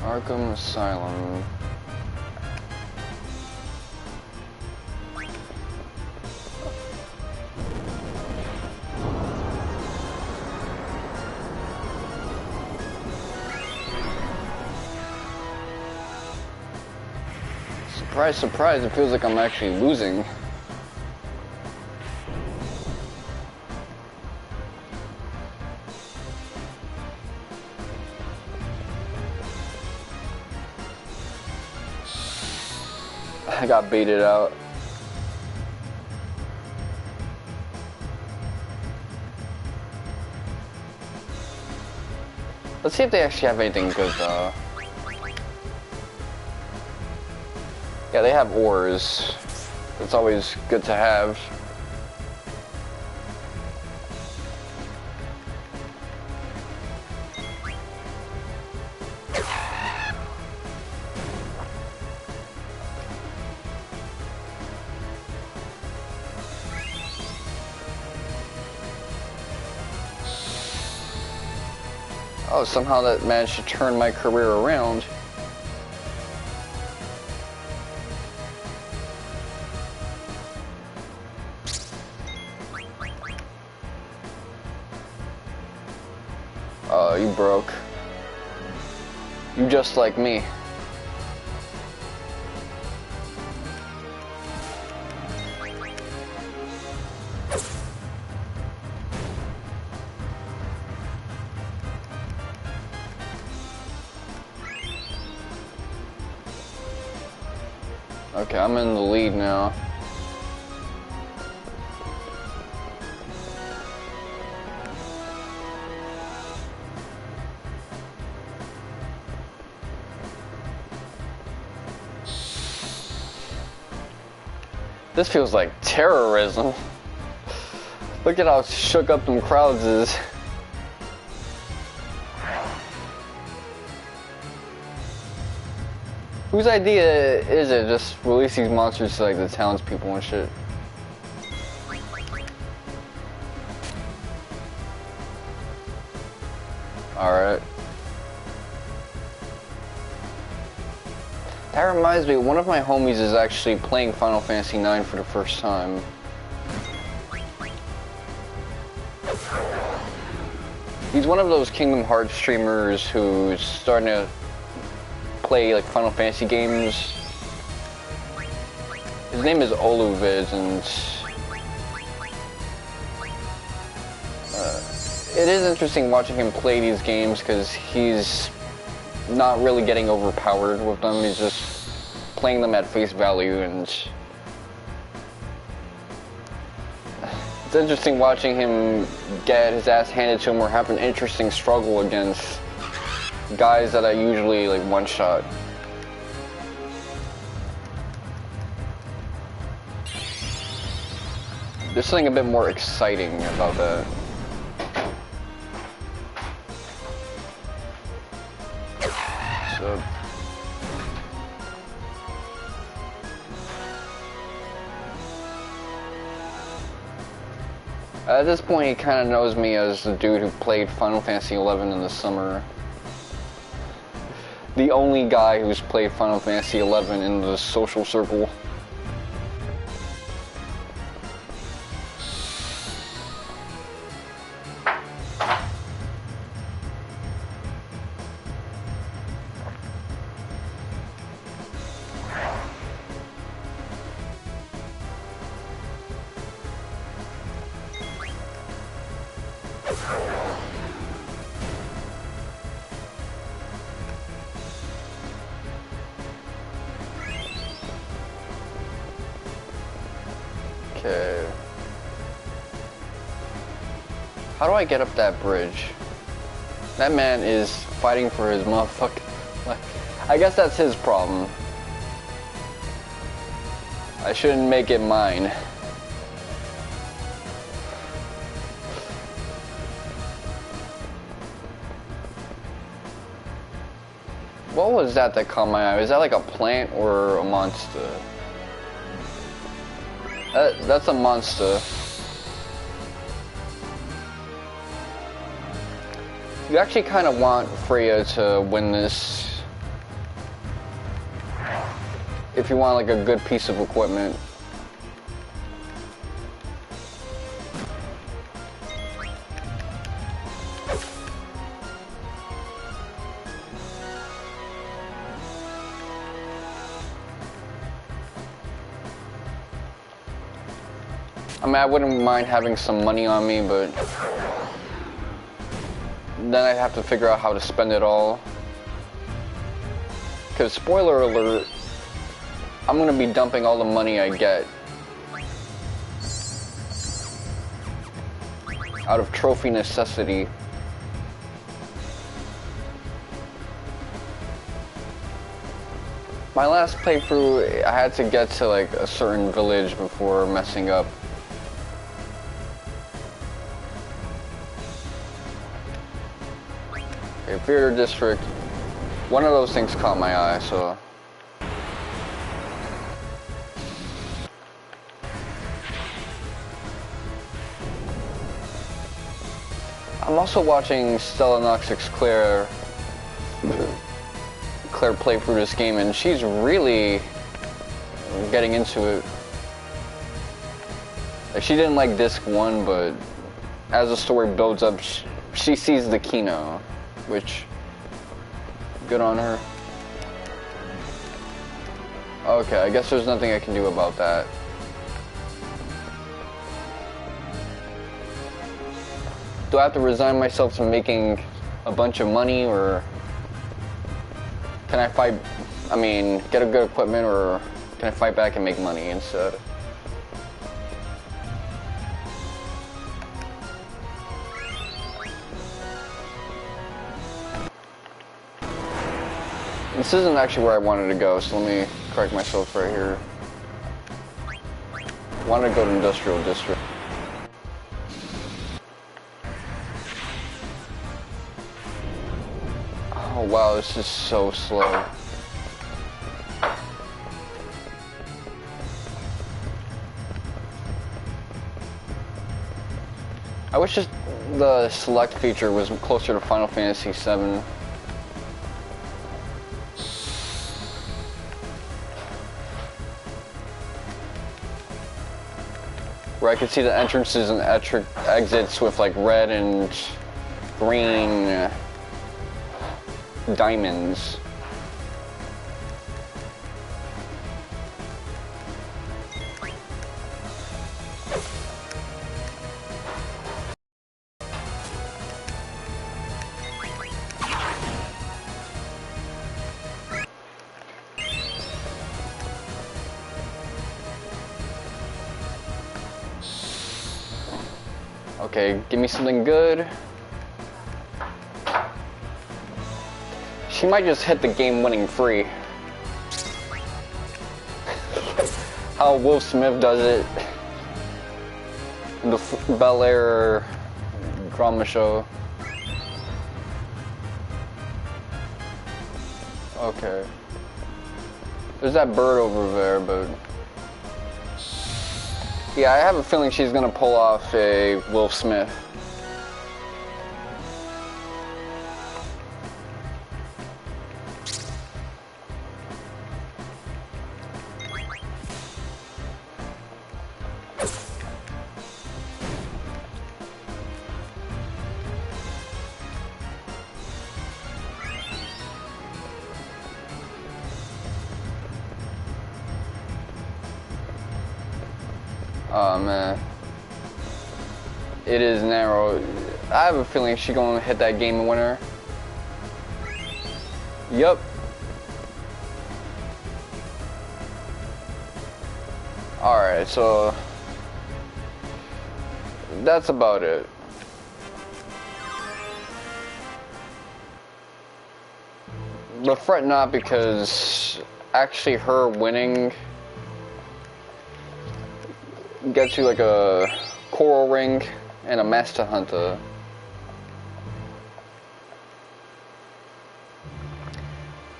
Arkham Asylum. Surprise, surprise, it feels like I'm actually losing. I got baited out. Let's see if they actually have anything good, though. Yeah, they have ores. It's always good to have. Oh, somehow that managed to turn my career around. Oh, you broke. You just like me. Okay, I'm in the lead now. This feels like terrorism. Look at how shook up them crowds is. Whose idea is it just release these monsters to like the townspeople and shit? Alright. That reminds me, one of my homies is actually playing Final Fantasy IX for the first time. He's one of those Kingdom Hearts streamers who's starting to play like Final Fantasy games. His name is Oluviz, and it is interesting watching him play these games because he's not really getting overpowered with them. He's just playing them at face value, and it's interesting watching him get his ass handed to him or have an interesting struggle against guys that I usually like one-shot. There's something a bit more exciting about that. So at this point, he kind of knows me as the dude who played Final Fantasy XI in the summer. The only guy who's played Final Fantasy XI in the social circle. Okay. How do I get up that bridge? That man is fighting for his motherfucking life. I guess that's his problem. I shouldn't make it mine. What was that caught my eye? Is that like a plant or a monster? That's a monster. You actually kind of want Freya to win this if you want like a good piece of equipment. I mean, I wouldn't mind having some money on me, but then I'd have to figure out how to spend it all. Because, spoiler alert, I'm going to be dumping all the money I get out of trophy necessity. My last playthrough, I had to get to like a certain village before messing up. Okay, theater district. One of those things caught my eye, so. I'm also watching Stella Noxic's Claire play through this game, and she's really getting into it. Like, she didn't like disc 1, but as the story builds up, she sees the Kino, which, good on her. Okay, I guess there's nothing I can do about that. Do I have to resign myself to making a bunch of money, or can I fight, get a good equipment, or can I fight back and make money instead? This isn't actually where I wanted to go, so let me correct myself right here. I wanted to go to Industrial District. Oh wow, this is so slow. I wish the select feature was closer to Final Fantasy VII. Where I could see the entrances and exits with like red and green diamonds. Okay, give me something good. She might just hit the game-winning free. How Will Smith does it. The Bel Air drama show. Okay. There's that bird over there, but... yeah, I have a feeling she's gonna pull off a Will Smith. Oh man, it is narrow. I have a feeling she's gonna hit that game winner. Yup. Alright, so that's about it. But fret not, because actually her winning gets you like a coral ring and a master hunter.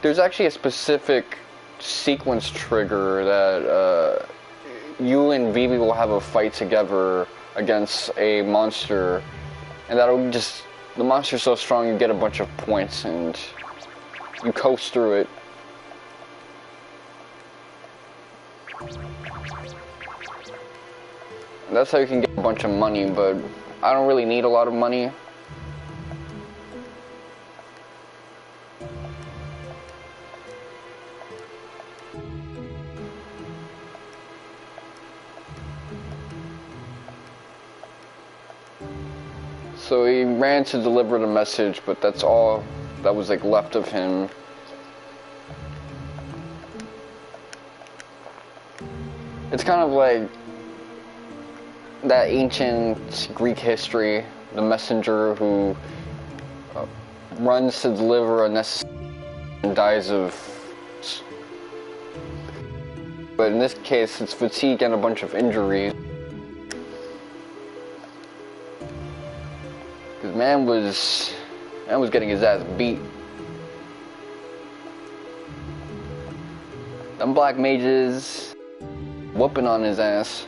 There's actually a specific sequence trigger that you and Vivi will have a fight together against a monster, and that'll just, the monster's so strong you get a bunch of points and you coast through it. That's how you can get a bunch of money, but I don't really need a lot of money. So he ran to deliver the message, but that's all that was like left of him. It's kind of like that ancient Greek history, the messenger who runs to deliver a necessary and dies of But in this case, it's fatigue and a bunch of injuries. Because man was getting his ass beat. Them black mages whooping on his ass.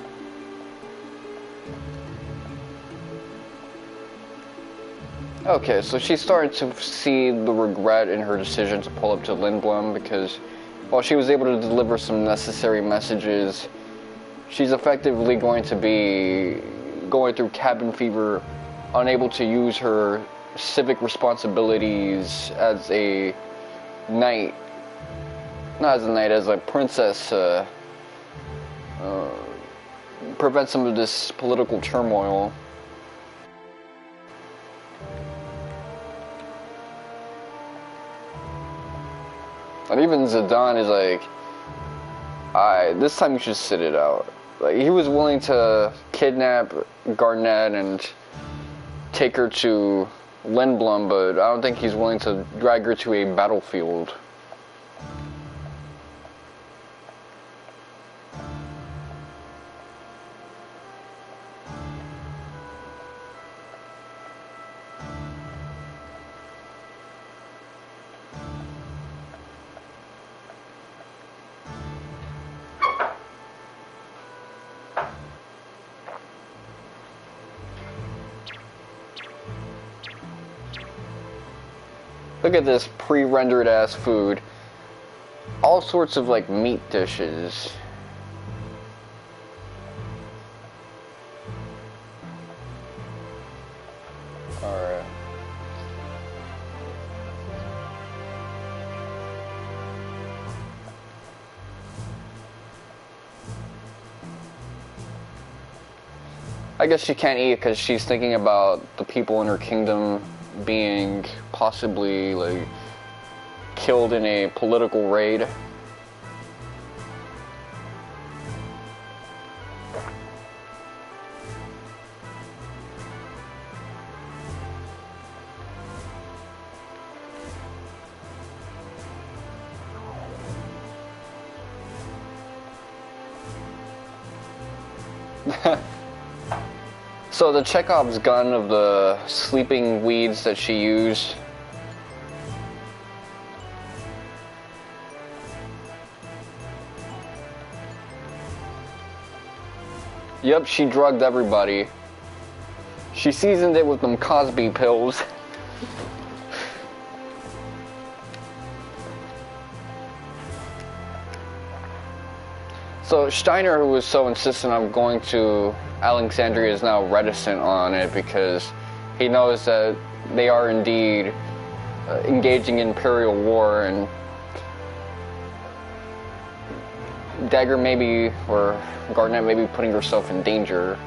Okay, so she's starting to see the regret in her decision to pull up to Lindblum because while she was able to deliver some necessary messages, she's effectively going to be going through cabin fever, unable to use her civic responsibilities as a knight, not as a knight, as a princess, prevent some of this political turmoil. And even Zidane is like, alright, this time you should sit it out. Like, he was willing to kidnap Garnet and take her to Lindblum, but I don't think he's willing to drag her to a battlefield. Look at this pre-rendered ass food. All sorts of like meat dishes. Alright. I guess she can't eat because she's thinking about the people in her kingdom being possibly like killed in a political raid. So the Chekhov's gun of the sleeping weeds that she used. Yep, she drugged everybody. She seasoned it with them Cosby pills. So Steiner, who was so insistent on going to Alexandria, is now reticent on it because he knows that they are indeed engaging in imperial war, and Dagger maybe, or Garnet may be putting herself in danger.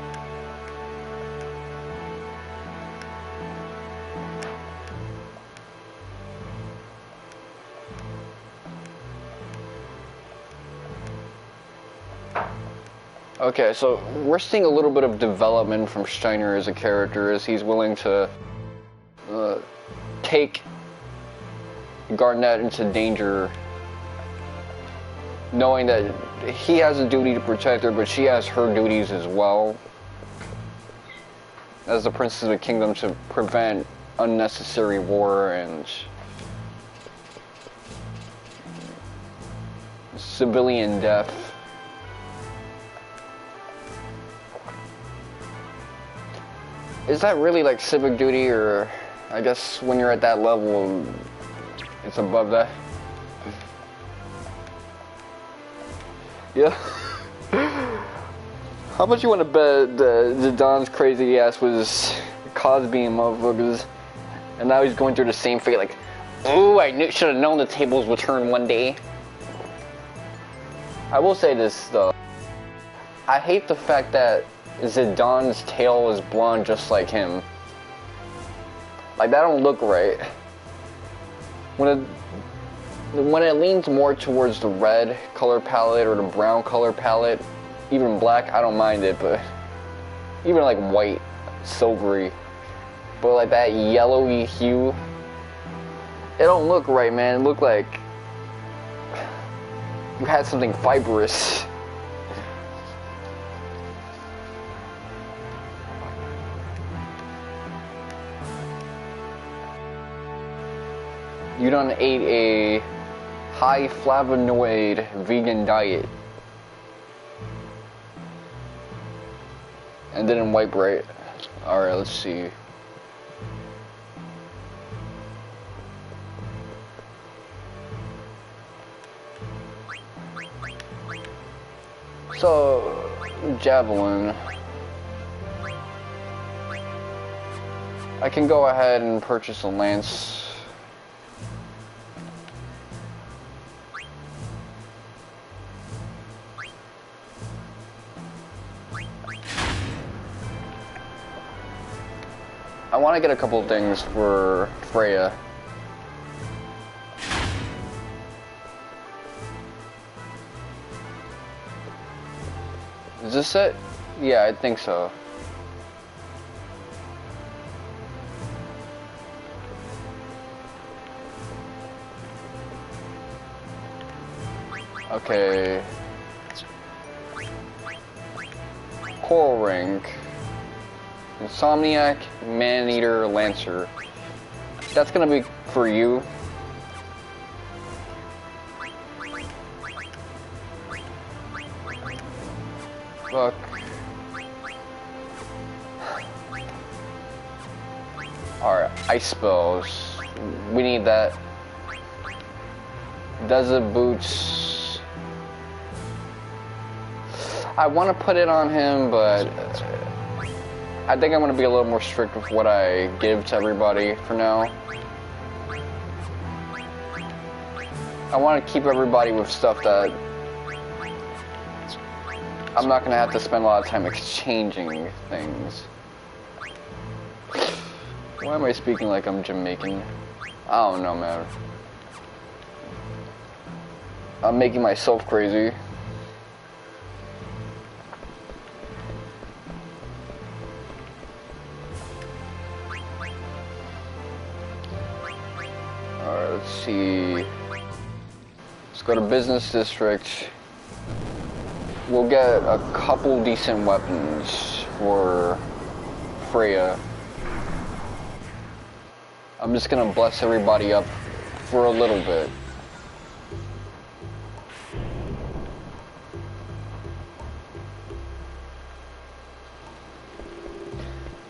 Okay, so we're seeing a little bit of development from Steiner as a character, as he's willing to take Garnet into danger, knowing that he has a duty to protect her, but she has her duties as well as the Princess of the Kingdom to prevent unnecessary war and civilian death. Is that really like civic duty, or I guess when you're at that level, it's above that? Yeah. How much you want to bet Zidane's crazy ass was Cosby and motherfuckers, and now he's going through the same fate? Like, ooh, I should have known the tables would turn one day. I will say this though. I hate the fact that Zidane's tail is blonde just like him. Like, that don't look right. When it leans more towards the red color palette or the brown color palette, even black, I don't mind it, but even like white, silvery, but like that yellowy hue, it don't look right, man. It look like you had something fibrous. You done ate a high flavonoid vegan diet. And didn't wipe right. Alright, let's see. So, javelin. I can go ahead and purchase a lance. I want to get a couple things for Freya. Is this it? Yeah, I think so. Okay. Coral ring. Insomniac, Man-Eater, Lancer. That's gonna be for you. Look. Alright, ice spells. We need that. Desert boots. I want to put it on him, but I think I'm going to be a little more strict with what I give to everybody for now. I want to keep everybody with stuff that I'm not going to have to spend a lot of time exchanging things. Why am I speaking like I'm Jamaican? I don't know, man. I'm making myself crazy. Alright, let's see. Let's go to business district. We'll get a couple decent weapons for Freya. I'm just gonna bless everybody up for a little bit.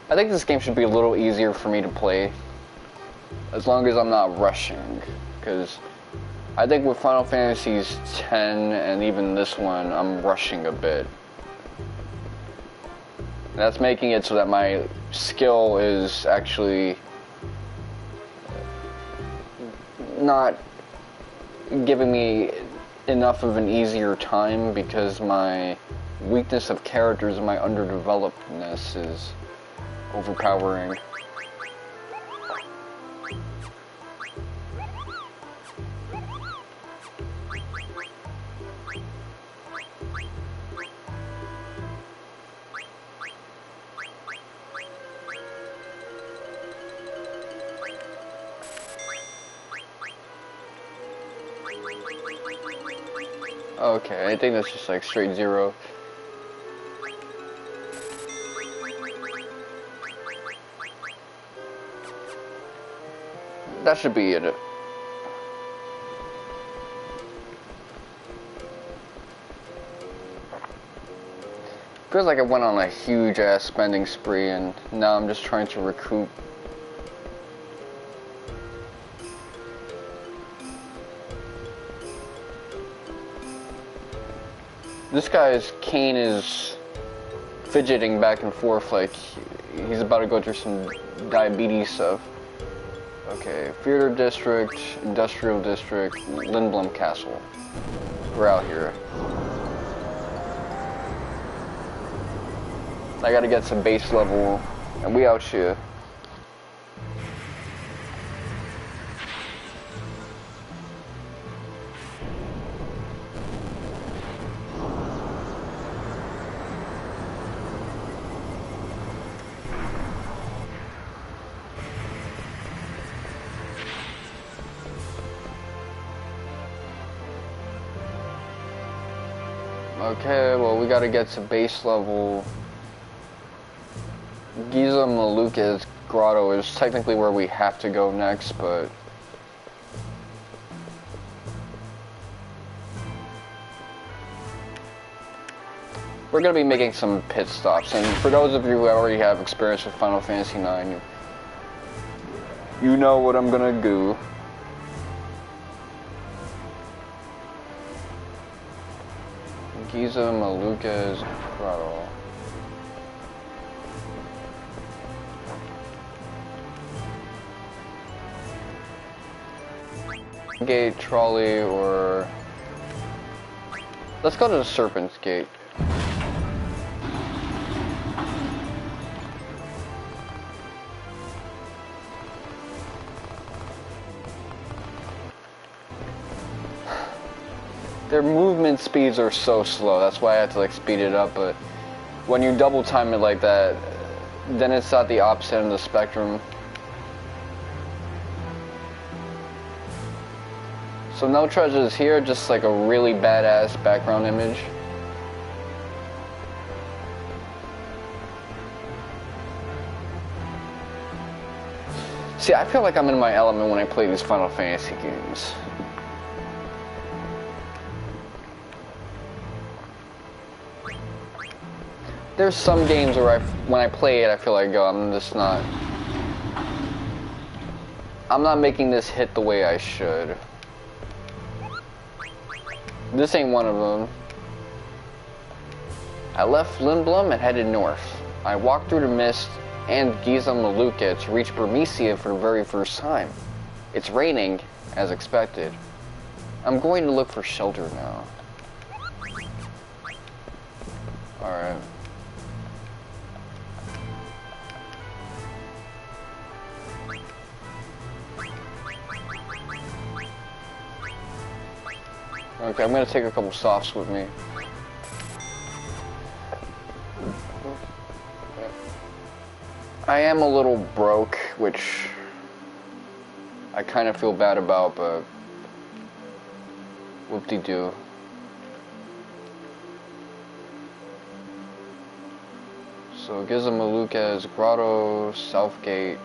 I think this game should be a little easier for me to play, as long as I'm not rushing, because I think with Final Fantasies X and even this one, I'm rushing a bit. That's making it so that my skill is actually not giving me enough of an easier time, because my weakness of characters and my underdevelopedness is overpowering. Okay, I think that's just like straight 0. That should be it. Feels like I went on a huge ass spending spree and now I'm just trying to recoup. This guy's cane is fidgeting back and forth like he's about to go through some diabetes stuff. Okay, Theater District, Industrial District, Lindblum Castle. We're out here. I gotta get some base level, and we out here. Okay, well, we gotta get to base level. Giza Maluka's grotto is technically where we have to go next, but we're gonna be making some pit stops, and for those of you who already have experience with Final Fantasy IX, you know what I'm gonna do. Giza Maluka's Grotto. Gate, trolley, or let's go to the Serpent's Gate. Their movement speeds are so slow, that's why I had to like speed it up, but when you double time it like that, then it's at the opposite end of the spectrum. So no treasures here, just like a really badass background image. See, I feel like I'm in my element when I play these Final Fantasy games. There's some games where when I play it, I feel like, I'm not making this hit the way I should. This ain't one of them. I left Lindblum and headed north. I walked through the mist and Giza Maluka to reach Burmecia for the very first time. It's raining, as expected. I'm going to look for shelter now. Alright. Okay, I'm gonna take a couple softs with me. I am a little broke, which I kind of feel bad about, but whoop-de-doo. So Giza Maluka's Grotto, Southgate.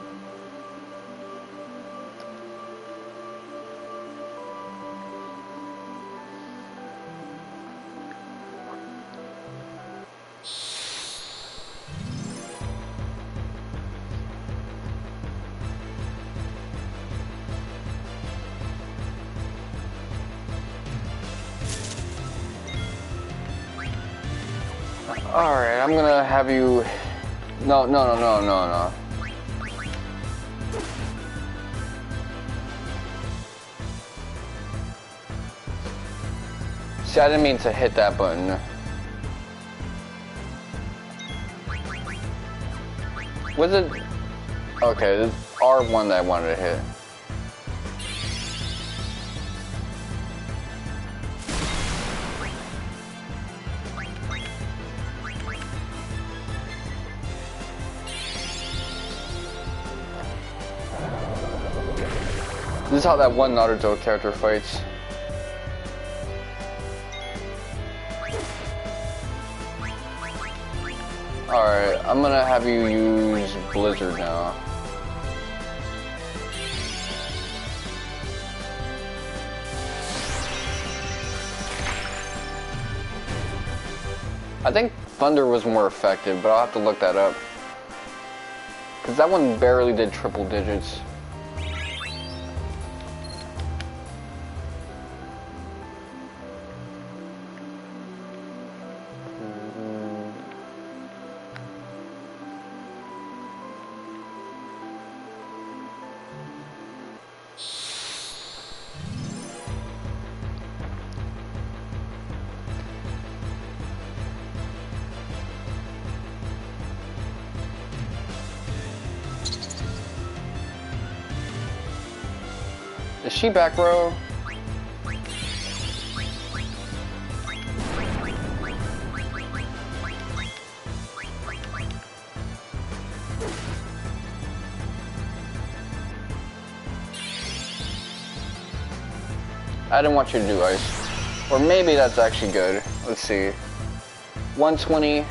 Alright, I'm gonna have you... No. See, I didn't mean to hit that button. Was it... Okay, this is R1 that I wanted to hit. This is how that one Naruto character fights. Alright, I'm gonna have you use Blizzard now. I think Thunder was more effective, but I'll have to look that up. Because that one barely did triple digits. Is she back row? I didn't want you to do ice. Or maybe that's actually good. Let's see. 120.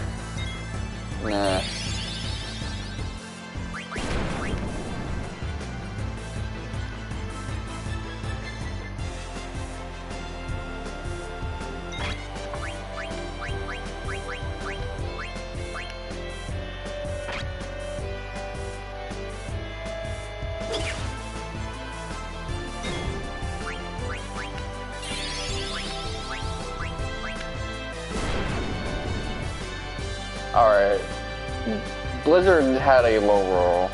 Nah. Alright. Blizzard had a low roll.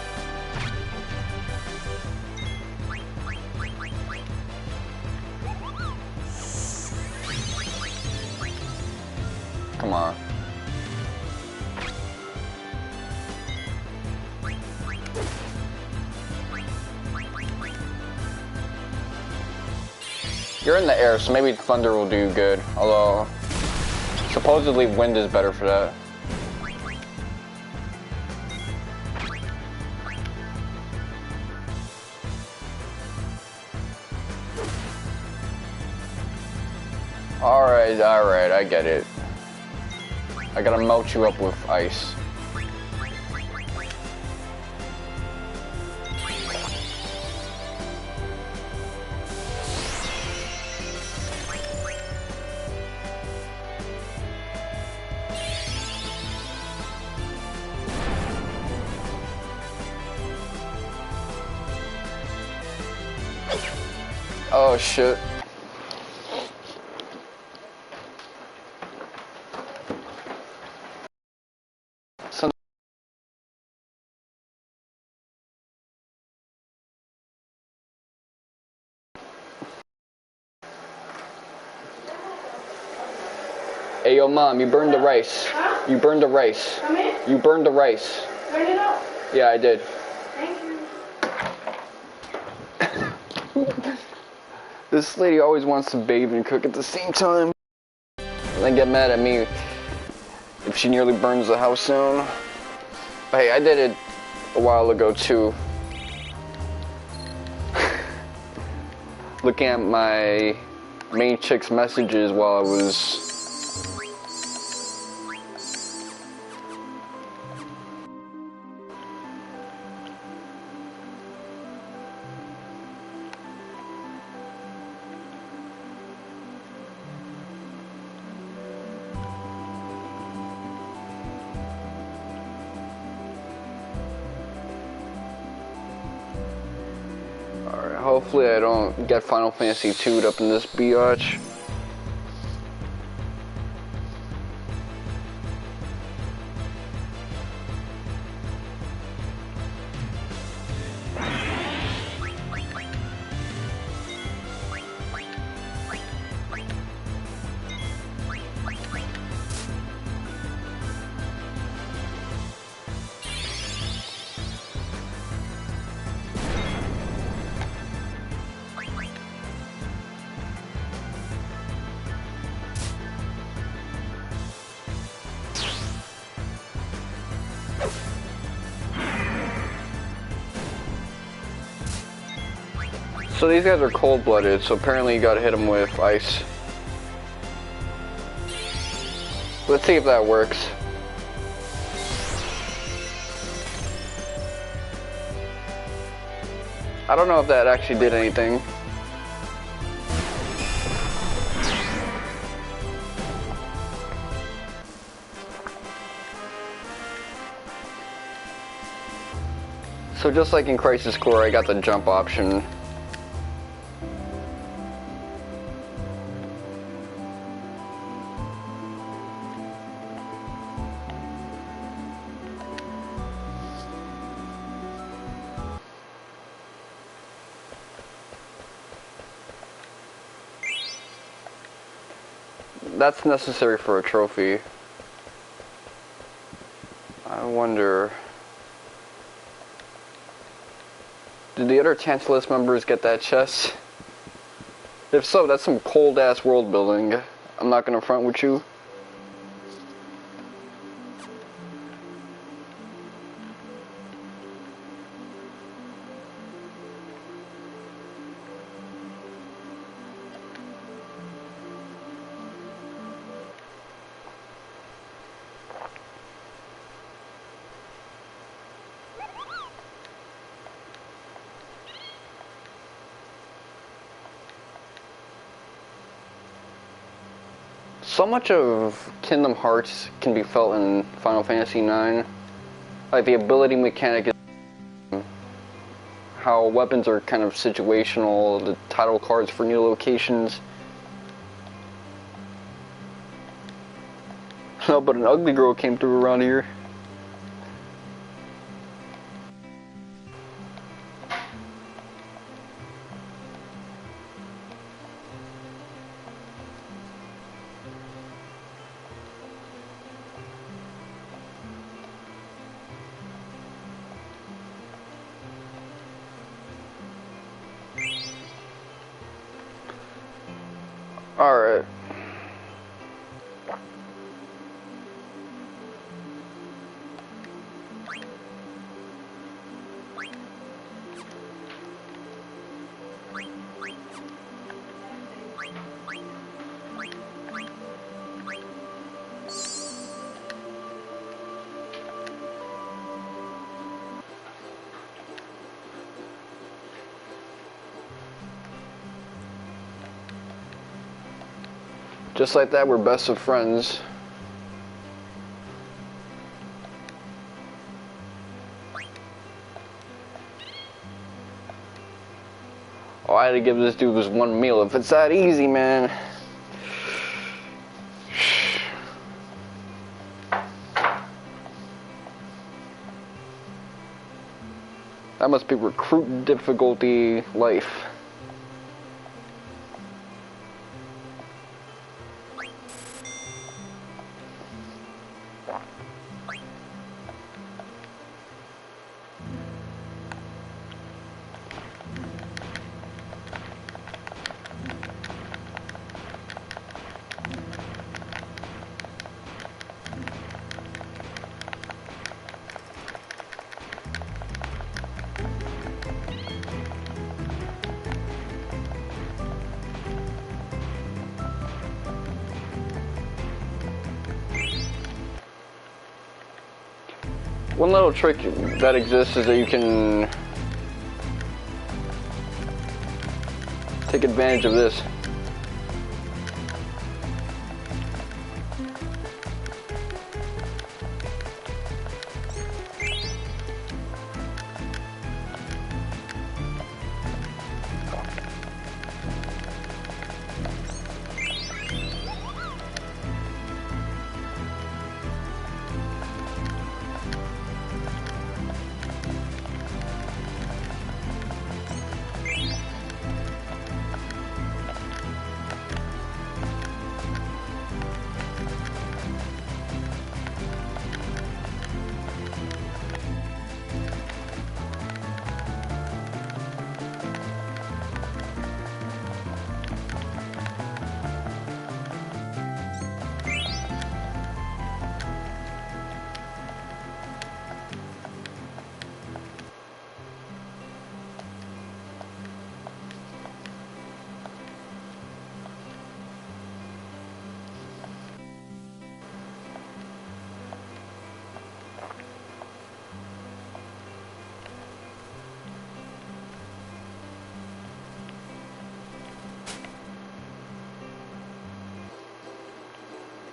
Come on. You're in the air, so maybe thunder will do good. Although, supposedly wind is better for that. Alright, I get it. I gotta melt you up with ice. Oh shit. Hey, yo, Mom, you burned the rice. Huh? You burned the rice. Come in? You burned the rice. Turn it up. Yeah, I did. Thank you. This lady always wants to bathe and cook at the same time. And then get mad at me if she nearly burns the house down. But hey, I did it a while ago too. Looking at my main chick's messages while I was... Hopefully I don't get Final Fantasy 2'd up in this biatch. So these guys are cold-blooded, so apparently you gotta hit them with ice. Let's see if that works. I don't know if that actually did anything. So just like in Crisis Core, I got the jump option. That's necessary for a trophy. I wonder... Did the other Tantalus members get that chest? If so, that's some cold-ass world building. I'm not gonna front with you. So much of Kingdom Hearts can be felt in Final Fantasy IX. Like the ability mechanic is how weapons are kind of situational, the title cards for new locations. No, but an ugly girl came through around here. Alright. Just like that, we're best of friends. Oh, I had to give this dude this one meal. If it's that easy, man. That must be recruit difficulty life. One little trick that exists is that you can take advantage of this.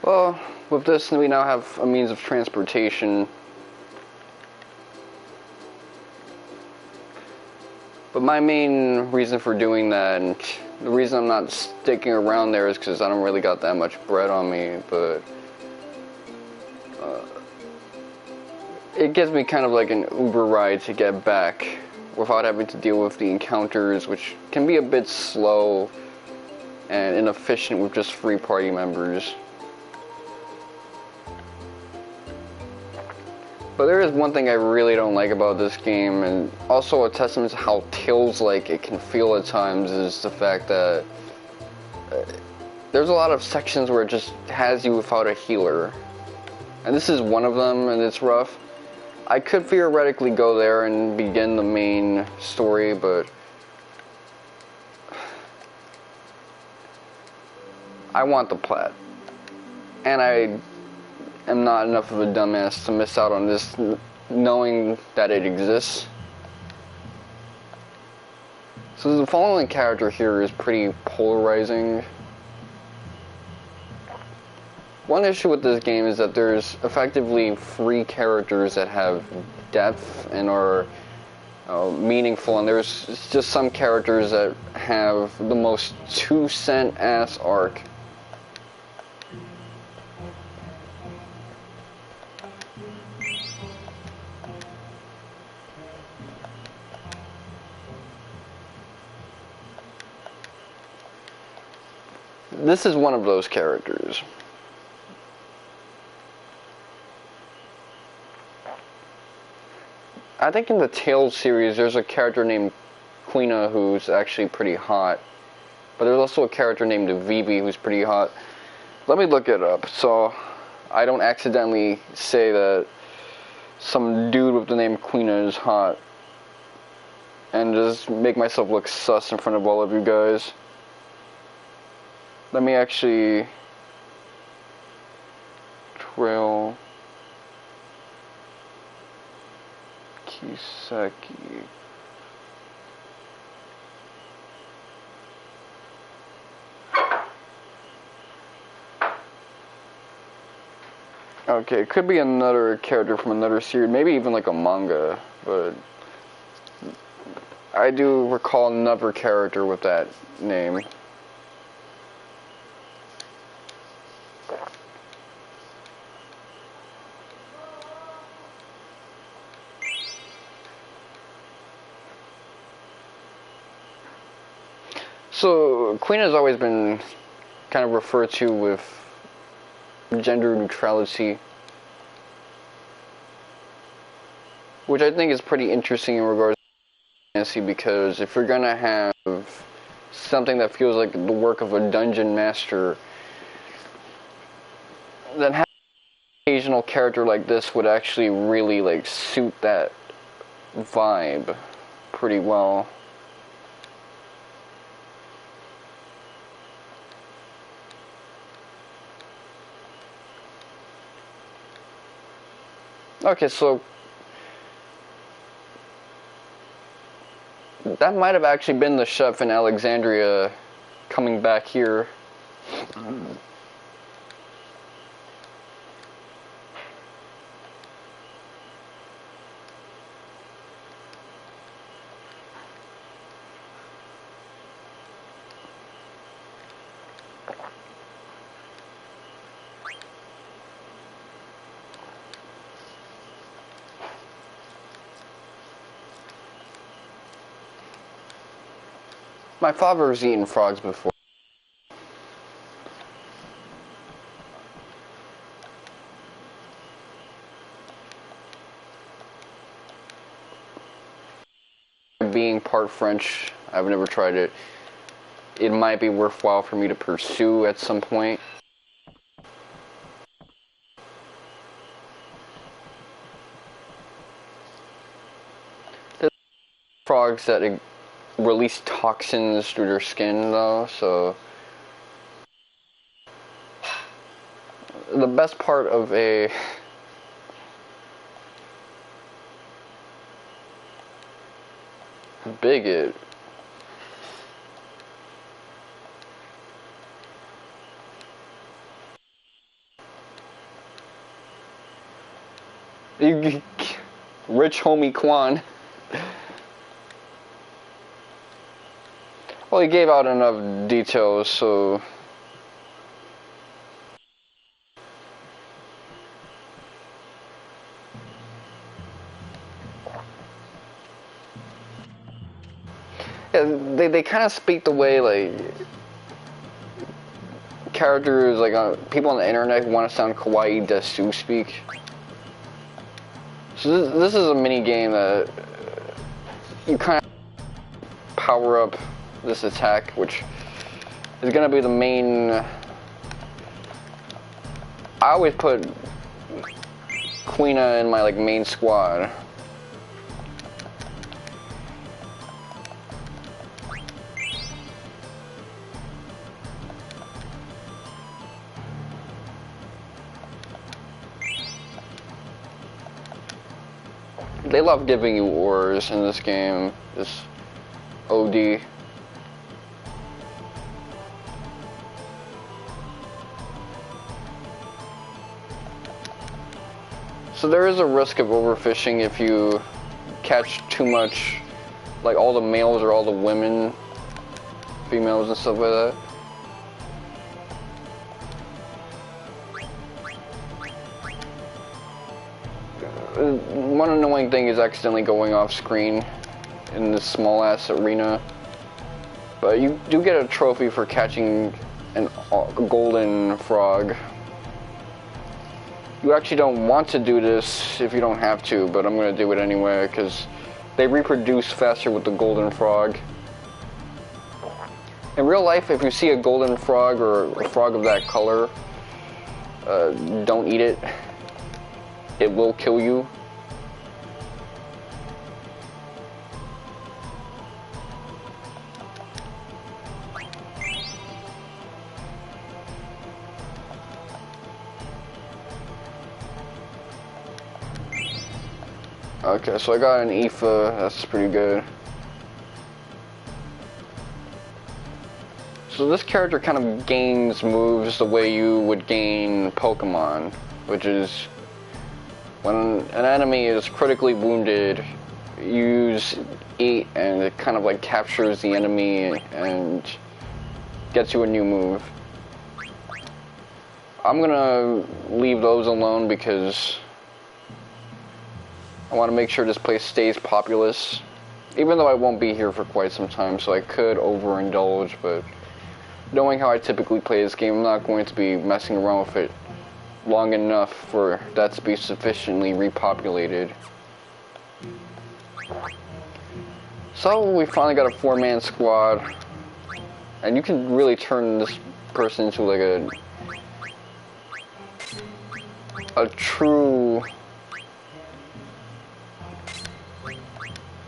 Well, with this, we now have a means of transportation. But my main reason for doing that, and the reason I'm not sticking around there, is because I don't really got that much bread on me, but it gives me kind of like an Uber ride to get back without having to deal with the encounters, which can be a bit slow and inefficient with just 3 party members. But there is one thing I really don't like about this game, and also a testament to how Tales-like it can feel at times, is the fact that there's a lot of sections where it just has you without a healer. And this is one of them, and it's rough. I could theoretically go there and begin the main story, but I want the plat. And I am not enough of a dumbass to miss out on this knowing that it exists. So the following character here is pretty polarizing. One issue with this game is that there's effectively 3 characters that have depth and are meaningful, and there's just some characters that have the most 2-cent ass arc. This is one of those characters. I think in the Tales series there's a character named Quina who's actually pretty hot. But there's also a character named Vivi who's pretty hot. Let me look it up so I don't accidentally say that some dude with the name Quina is hot and just make myself look sus in front of all of you guys. Let me actually trail Kiseki. Okay, it could be another character from another series, maybe even like a manga, but I do recall another character with that name. So, Queen has always been kind of referred to with gender neutrality, which I think is pretty interesting in regards to fantasy, because if you're gonna have something that feels like the work of a dungeon master, then having an occasional character like this would actually really like suit that vibe pretty well. Okay, so that might have actually been the chef in Alexandria coming back here. My father's eaten frogs before. Being part French, I've never tried it. It might be worthwhile for me to pursue at some point. There's frogs that release toxins through their skin though, so the best part of a bigot rich homie Quan. Well, he gave out enough details, so yeah, they kind of speak the way like characters like people on the internet who want to sound kawaii desu speak. So this is a mini game that you kind of power up this attack, which is gonna be the main. I always put Quina in my like main squad. They love giving you ores in this game. This OD. So there is a risk of overfishing if you catch too much, like all the males or all the women, females and stuff like that. One annoying thing is accidentally going off screen in this small ass arena. But you do get a trophy for catching a golden frog. You actually don't want to do this if you don't have to, but I'm gonna do it anyway because they reproduce faster with the golden frog. In real life, if you see a golden frog or a frog of that color, don't eat it. It will kill you. Okay, so I got an Aoife, that's pretty good. So this character kind of gains moves the way you would gain Pokemon, which is when an enemy is critically wounded, you use Eat and it kind of like captures the enemy and gets you a new move. I'm gonna leave those alone because I want to make sure this place stays populous, even though I won't be here for quite some time, so I could overindulge, but knowing how I typically play this game, I'm not going to be messing around with it long enough for that to be sufficiently repopulated. So we finally got a 4-man squad, and you can really turn this person into like a true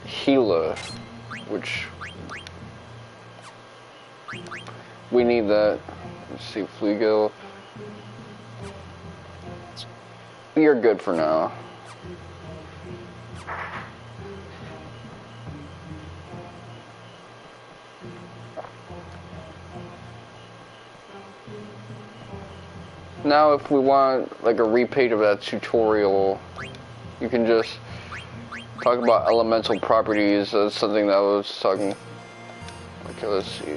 healer, which we need that. Let's see, Fleagill. You're good for now. Now if we want like a repeat of that tutorial, you can just talk about elemental properties. That's something that I was talking. Okay, let's see.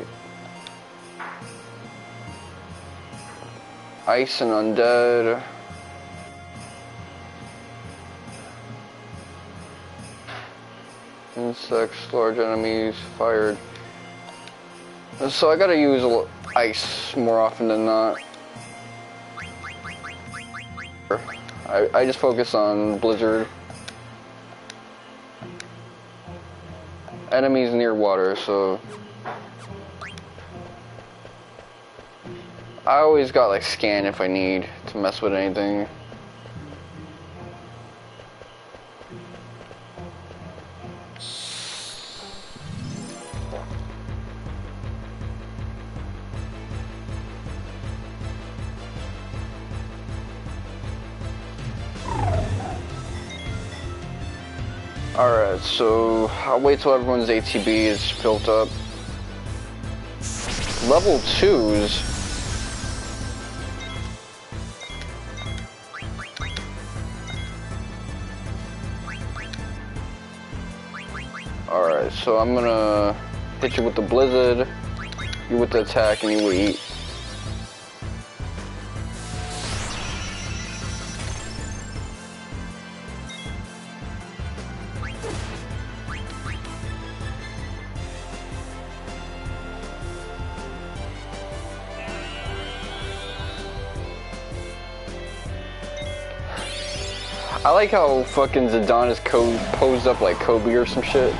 Ice and undead. Insects, large enemies, fired. So I gotta use ice more often than not. I just focus on blizzard. Enemies near water, so I always got like scan if I need to mess with anything. Alright, so I'll wait till everyone's ATB is filled up. Level 2s. Alright, so I'm gonna hit you with the blizzard, you with the attack, and you will eat. I like how fucking Zidane is posed up like Kobe or some shit.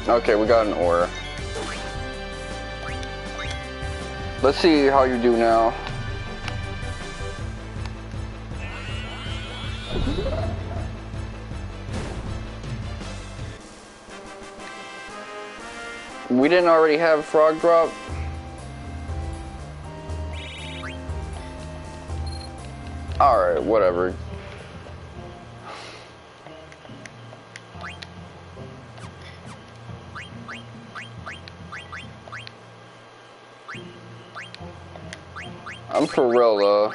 Okay, we got an ore. Let's see how you do now. We didn't already have frog drop? Alright, whatever. I'm for real though.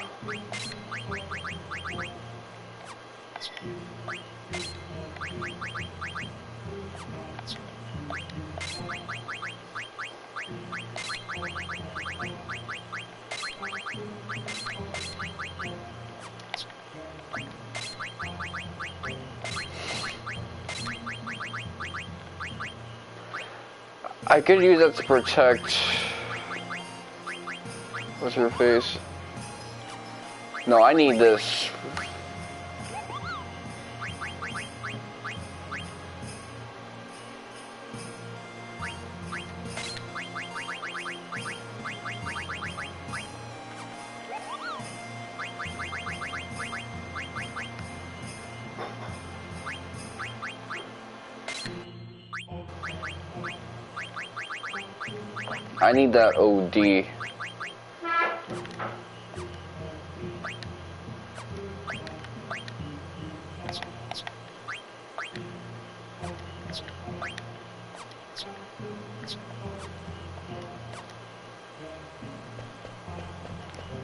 I could use that to protect... What's her face? No, I need this. I need that OD.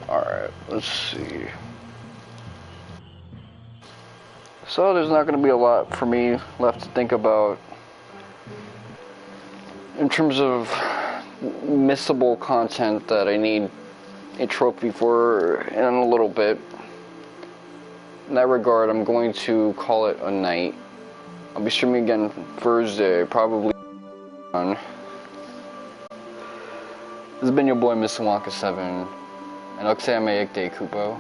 Alright, let's see. So there's not going to be a lot for me left to think about in terms of missable content that I need a trophy for in a little bit. In that regard, I'm going to call it a night. I'll be streaming again Thursday, probably on. This has been your boy, Mr. Wonka 7, and Alexandria Kupo.